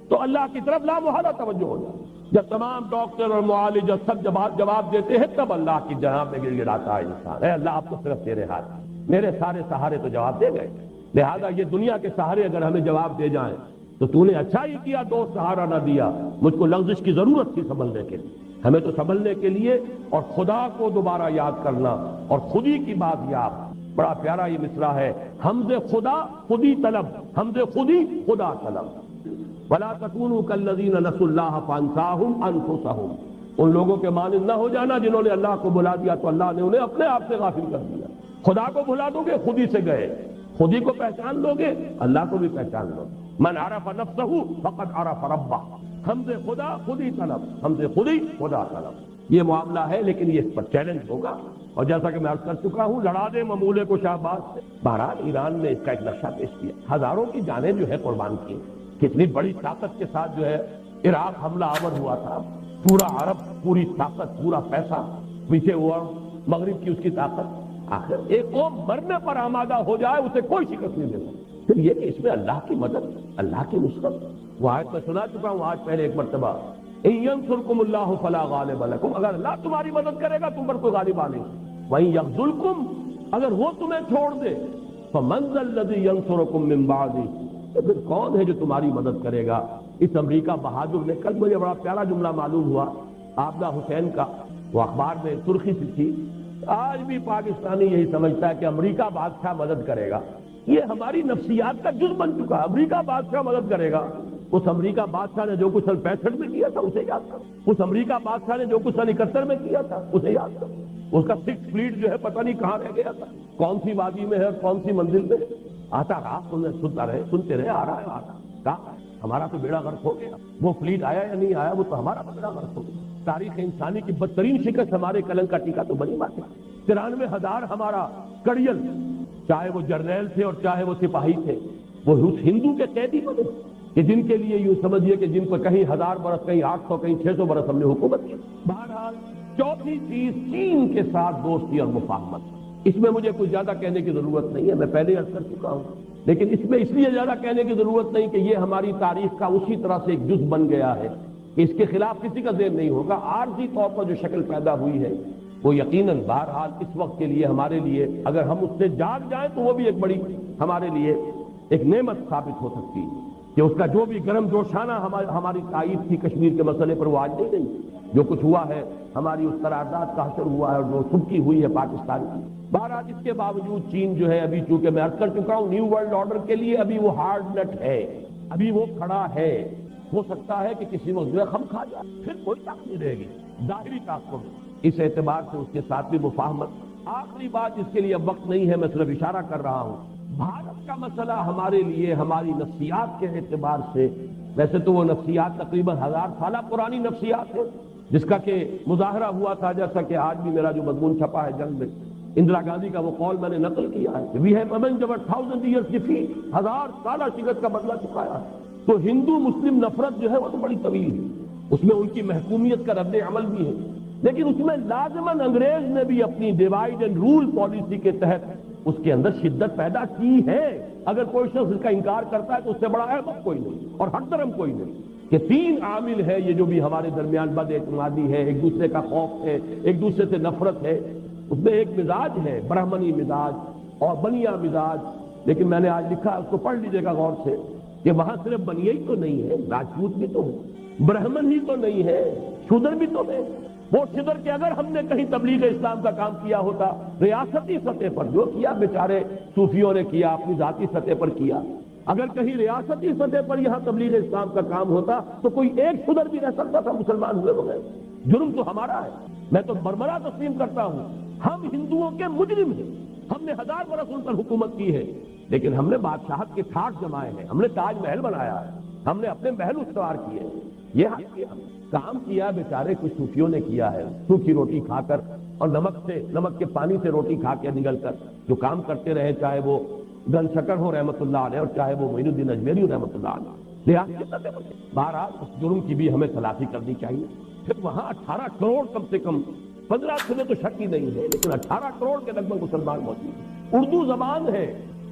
تو اللہ کی طرف لامحالہ توجہ ہو جائے، جب تمام ڈاکٹر اور معالج سب جواب دیتے ہیں تب اللہ کی جناب میں گر گراتا ہے انسان، اے اللہ آپ تو صرف تیرے ہاتھ، میرے سارے سہارے تو جواب دے گئے، لہذا یہ دنیا کے سہارے اگر ہمیں جواب دے جائیں تو تو نے اچھا ہی کیا دوست سہارا نہ دیا، مجھ کو لغزش کی ضرورت تھی سنبھلنے کے لیے، ہمیں تو سنبھلنے کے لیے اور خدا کو دوبارہ یاد کرنا اور خودی کی بات یاد۔ بڑا پیارا یہ مصرع ہے، حمد خدا خودی طلب، حمد خودی خدا طلب، وَلَا تَكُونُوا كَالَّذِينَ نَسُوا اللَّهَ فَأَنسَاهُمْ أَنفُسَهُمْ، ان لوگوں کے مانند نہ ہو جانا جنہوں نے اللہ کو بھلا دیا تو اللہ نے انہیں اپنے آپ سے غافل کر دیا۔ خدا کو بھلا دو گے خودی سے گئے، خودی کو پہچان لو گے اللہ کو بھی پہچان لو، من عرف نفسه فقد عرف ربہ، حمد خدا خودی طلب، حمد خودی خدا طلب، یہ معاملہ ہے، لیکن یہ اس پر چیلنج ہوگا اور جیسا کہ میں عرض کر چکا ہوں، لڑا دے ممولے کو شہباز سے۔ بہرحال ایران نے اس کا ایک نقشہ پیش کیا، ہزاروں کی جانیں جو ہے قربان کی، کتنی بڑی طاقت کے ساتھ جو ہے عراق حملہ آور ہوا تھا، پورا عرب، پوری طاقت، پورا پیسہ پیچھے ہوا، مغرب کی اس کی طاقت، آخر ایک قوم مرنے پر آمادہ ہو جائے اسے کوئی شکست نہیں دے سکتی۔ پھر یہ کہ اس میں اللہ کی مدد، اللہ کی نصرت، وہ آیت میں سنا چکا ہوں آج پہلے ایک مرتبہ، ان ینصرکم اللہ فلا غالب لکم، اگر اللہ تمہاری مدد کرے گا تم پر کوئی غالب آ نہیں، وَإِن يَخْذُلْكُمْ، اگر وہ تمہیں چھوڑ دے، فَمَنْ ذَا الَّذِي يَنصُرُكُم مِّن بَعْدِهِ، تو پھر کون ہے جو تمہاری مدد کرے گا؟ اس امریکہ بہادر نے، کل مجھے بڑا پیارا جملہ معلوم ہوا عابدہ حسین کا، وہ اخبار میں سرخی سی تھی، آج بھی پاکستانی یہی سمجھتا ہے کہ امریکہ بادشاہ مدد کرے گا، یہ ہماری نفسیات کا جز بن چکا ہے، امریکہ بادشاہ مدد کرے گا۔ اس امریکہ بادشاہ نے جو کچھ سن 65 میں کیا تھا اسے یاد کرو، اس امریکہ بادشاہ نے جو کچھ سن 71 میں کیا تھا اسے یاد کرو، اس کا 6 فلیٹ جو ہے پتہ نہیں کہاں رہ گیا تھا، کون سی وادی میں ہے اور کون سی منزل میں، آتا رہا، سنتے رہے، آ رہا ہے، کہاں ہمارا تو بیڑا غرق ہو گیا، وہ فلیٹ آیا یا نہیں آیا، وہ تو ہمارا بیڑا غرق ہو گیا۔ تاریخ انسانی کی بدترین شکست ہمارے قلم کا ٹیکا تو بنی بات ہے، 93,000 ہمارا کڑیل، چاہے وہ جرنیل تھے اور چاہے وہ سپاہی تھے، وہ اس ہندو کے قیدی بنے کہ جن کے لیے یوں سمجھیے کہ جن کو کہیں 1000 برس، کہیں 800، کہیں 600 برس ہم نے حکومت کی۔ بہرحال چوتھی چیز چین کے ساتھ دوستی اور مفاہمت، اس میں مجھے کچھ زیادہ کہنے کی ضرورت نہیں ہے، میں پہلے عرض کر چکا ہوں، لیکن اس میں اس لیے زیادہ کہنے کی ضرورت نہیں کہ یہ ہماری تاریخ کا اسی طرح سے ایک جز بن گیا ہے کہ اس کے خلاف کسی کا ذہن نہیں ہوگا۔ عارضی طور پر جو شکل پیدا ہوئی ہے وہ یقیناً بہرحال اس وقت کے لیے ہمارے لیے اگر ہم اس سے جاگ جائیں تو وہ بھی ایک بڑی ہمارے لیے ایک نعمت ثابت ہو سکتی ہے کہ اس کا جو بھی گرم جوشانہ ہماری تائید تھی کشمیر کے مسئلے پر وہ آج نہیں رہی، جو کچھ ہوا ہے ہماری اس قرارداد کا حشر ہوا ہے اور جو سبکی ہوئی ہے پاکستان کی۔ بہرحال اس کے باوجود چین جو ہے ابھی، چونکہ میں عرض کر چکا ہوں نیو ورلڈ آرڈر کے لیے ابھی وہ ہارڈ نٹ ہے، ابھی وہ کھڑا ہے، ہو سکتا ہے کہ کسی وقت جو ہے خم کھا جائے، پھر کوئی طاقت نہیں رہے گی ظاہری طاقت۔ اس اعتبار سے اس کے ساتھ بھی مفاہمت۔ آخری بات جس کے لیے اب وقت نہیں ہے، میں صرف اشارہ کر رہا ہوں، بھارت کا مسئلہ ہمارے لیے ہماری نفسیات کے اعتبار سے، ویسے تو وہ نفسیات تقریباً 1000 سالہ پرانی نفسیات ہے، جس کا کہ مظاہرہ ہوا تھا، جیسا کہ آج بھی میرا جو مضمون چھپا ہے جنگ میں، اندرا گاندھی کا وہ قول میں نے نقل کیا ہے، we have avenged our 1000 years defeat، 1000 سالہ شکست کا بدلہ چکایا ہے۔ تو ہندو مسلم نفرت جو ہے وہ تو بڑی طویل ہے، اس میں ان کی محکومیت کا رد عمل بھی ہے، لیکن اس میں لازماً انگریز نے بھی اپنی ڈیوائڈ اینڈ رول پالیسی کے تحت اس کے اندر شدت پیدا کی ہے۔ اگر کوئی شخص اس کا انکار کرتا ہے تو اس سے بڑا احمق کوئی نہیں اور حق درم کوئی نہیں، کہ 3 عامل ہے یہ جو بھی ہمارے درمیان بد اعتمادی ہے، ایک دوسرے کا خوف ہے، ایک دوسرے سے نفرت ہے، اس میں ایک مزاج ہے، برہمنی مزاج اور بنیا مزاج، لیکن میں نے آج لکھا اس کو پڑھ لیجیے گا غور سے کہ وہاں صرف بنیا ہی تو نہیں ہے، راجپوت بھی تو ہے، برہمن ہی تو نہیں ہے، شودر بھی تو ہے۔ وہ شدر کہ اگر ہم نے کہیں تبلیغ اسلام کا کام کیا ہوتا ریاستی سطح پر، جو کیا بیچارے صوفیوں نے کیا اپنی ذاتی سطح پر کیا، اگر کہیں ریاستی سطح پر یہاں تبلیغ اسلام کا کام ہوتا تو کوئی ایک شدر بھی رہ سکتا تھا مسلمان ہوئے بغیر۔ جرم تو ہمارا ہے، میں تو برمرہ تسلیم کرتا ہوں، ہم ہندوؤں کے مجرم ہیں، ہم نے 1000 برس ان پر حکومت کی ہے، لیکن ہم نے بادشاہت کے ٹھاٹ جمائے ہیں، ہم نے تاج محل بنایا ہے، ہم نے اپنے محل استوار کیے ہیں، یہ حق کیا کام کیا بیچارے کچھ صوفیوں نے کیا ہے، سوکھی روٹی کھا کر اور نمک کے پانی سے روٹی کھا کے نگل کر جو کام کرتے رہے، چاہے وہ گن شکر ہو رحمۃ اللہ علیہ اور چاہے وہ معین الدین اجمیری ہو رحمۃ اللہ علیہ، لہٰذا بہرحال اس جرم کی بھی ہمیں تلافی کرنی چاہیے۔ پھر وہاں 18 کروڑ کم سے کم، 15 سے تو شک ہی نہیں ہے، لیکن 18 کروڑ کے لگ بھگ مسلمان موجود ہیں، اردو زبان ہے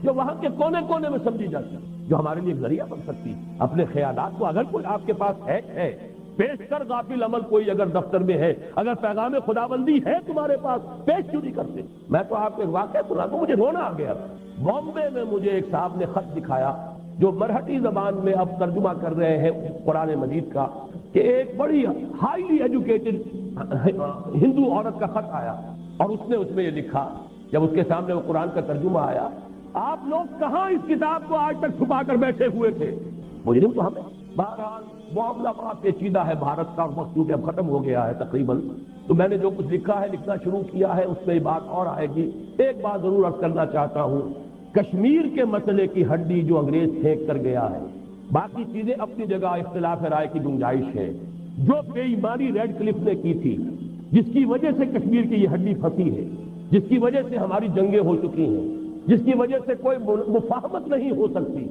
جو وہاں کے کونے کونے میں سمجھی جاتی ہے، جو ہمارے لیے ایک ذریعہ بن سکتی ہے اپنے خیالات کو۔ اگر کوئی آپ کے پاس ہے پیش کر، غافل عمل کوئی اگر دفتر میں ہے، اگر پیغام خداوندی ہے تمہارے پاس، پیش کیوں نہیں کرتے؟ میں تو آپ کو ایک واقعہ سنا دوں، مجھے رونا آ گیا۔ بامبے میں مجھے ایک صاحب نے خط دکھایا جو مرہٹی زبان میں اب ترجمہ کر رہے ہیں قرآن مجید کا، کہ ایک بڑی ہائیلی ایجوکیٹڈ ہندو عورت کا خط آیا اور اس نے یہ لکھا، جب اس کے سامنے وہ قرآن کا ترجمہ آیا، آپ لوگ کہاں اس کتاب کو آج تک چھپا کر بیٹھے ہوئے تھے؟ مجرم تو ہمیں۔ بہرحال معاملہ بڑا پیچیدہ ہے بھارت کا، اور وقت چونکہ اب ختم ہو گیا ہے تقریباً، تو میں نے جو کچھ لکھا ہے لکھنا شروع کیا ہے، اس میں بات اور آئے گی۔ ایک بات ضرور عرض کرنا چاہتا ہوں، کشمیر کے مسئلے کی ہڈی جو انگریز پھینک کر گیا ہے، باقی چیزیں اپنی جگہ اختلاف رائے کی گنجائش ہے۔ جو بے ایمانی ریڈ کلف نے کی تھی، جس کی وجہ سے کشمیر کی یہ ہڈی پھنسی ہے، جس کی وجہ سے ہماری جنگیں ہو چکی ہیں، جس کی وجہ سے کوئی مفاہمت نہیں ہو سکتی،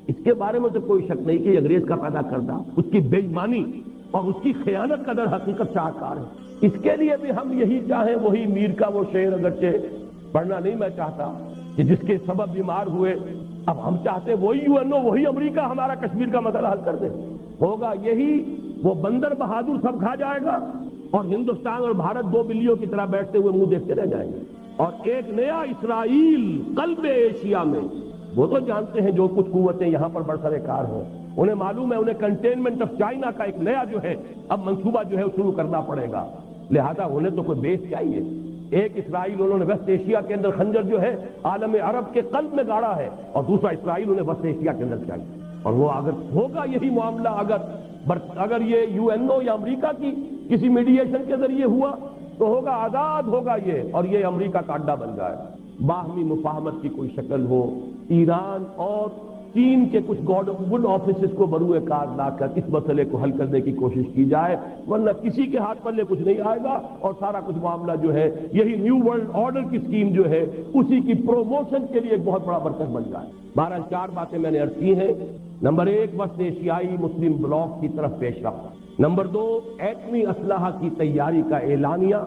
اس کے بارے میں تو کوئی شک نہیں کہ یہ انگریز کا پیدا کردہ اس کی بے ایمانی اور اس کی خیانت کا در حقیقت شاہکار ہے۔ اس کے لیے بھی ہم یہی چاہیں، وہی میر کا وہ شعر اگرچہ پڑھنا نہیں میں چاہتا کہ جس کے سبب بیمار ہوئے، اب ہم چاہتے وہی UNO وہی امریکہ ہمارا کشمیر کا مسئلہ حل کر دے۔ ہوگا یہی، وہ بندر بہادر سب کھا جائے گا اور ہندوستان اور بھارت دو بلیوں کی طرح بیٹھتے ہوئے منہ دیکھتے رہ جائیں گے، اور ایک نیا اسرائیل قلب ایشیا میں۔ وہ تو جانتے ہیں جو کچھ قوتیں یہاں پر برسر کار ہیں، انہیں معلوم ہے انہیں کنٹینمنٹ آف چائنا کا ایک نیا جو ہے اب منصوبہ جو ہے شروع کرنا پڑے گا، لہذا انہیں تو کوئی بیس چاہیے۔ ایک اسرائیل انہوں نے ویسٹ ایشیا کے اندر خنجر جو ہے عالم عرب کے قلب میں گاڑا ہے، اور دوسرا اسرائیل انہیں ویسٹ ایشیا کے اندر چاہیے۔ اور وہ اگر ہوگا یہی معاملہ، اگر یہ UNO یا امریکہ کی کسی میڈییشن کے ذریعے ہوا تو ہوگا آزاد ہوگا یہ، اور یہ امریکہ کا اڈا بن جائے۔ باہمی مفاہمت کی کوئی شکل ہو، ایران اور چین کے کچھ گڈ آفیسز کو بروئے کار لا کر اس مسئلے کو حل کرنے کی کوشش کی جائے، ورنہ کسی کے ہاتھ پلے کچھ نہیں آئے گا، اور سارا کچھ معاملہ جو ہے یہی نیو ورلڈ آرڈر کی اسکیم جو ہے اسی کی پروموشن کے لیے ایک بہت بڑا مرکز بن جائے۔ 4 باتیں میں نے عرض کی ہیں۔ نمبر 1، وسط ایشیائی مسلم بلاک کی طرف پیش رفت۔ نمبر 2، ایٹمی اسلحہ کی تیاری کا اعلانیہ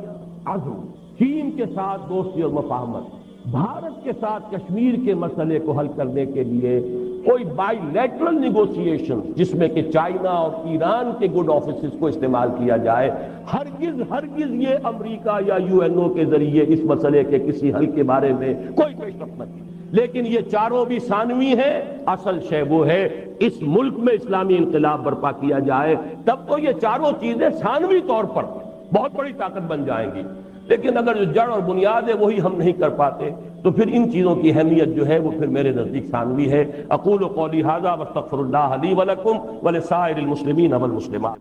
عزم۔ چین کے ساتھ دوستی اور مفاہمت۔ بھارت کے ساتھ کشمیر کے مسئلے کو حل کرنے کے لیے کوئی بائی لیٹرل نیگوسیشن جس میں کہ چائنا اور ایران کے گڈ آفیسز کو استعمال کیا جائے، ہرگز یہ امریکہ یا UNO کے ذریعے اس مسئلے کے کسی حل کے بارے میں کوئی پیش رفت نہیں۔ لیکن یہ چاروں بھی ثانوی ہیں، اصل شے وہ ہے اس ملک میں اسلامی انقلاب برپا کیا جائے، تب تو یہ چاروں چیزیں ثانوی طور پر بہت بڑی طاقت بن جائیں گی۔ لیکن اگر جو جڑ اور بنیاد ہے وہی ہم نہیں کر پاتے تو پھر ان چیزوں کی اہمیت جو ہے وہ پھر میرے نزدیک ثانوی ہے۔ اقول قولی ھذا واستغفر اللہ لی ولکم ولسائر المسلمین والمسلمات۔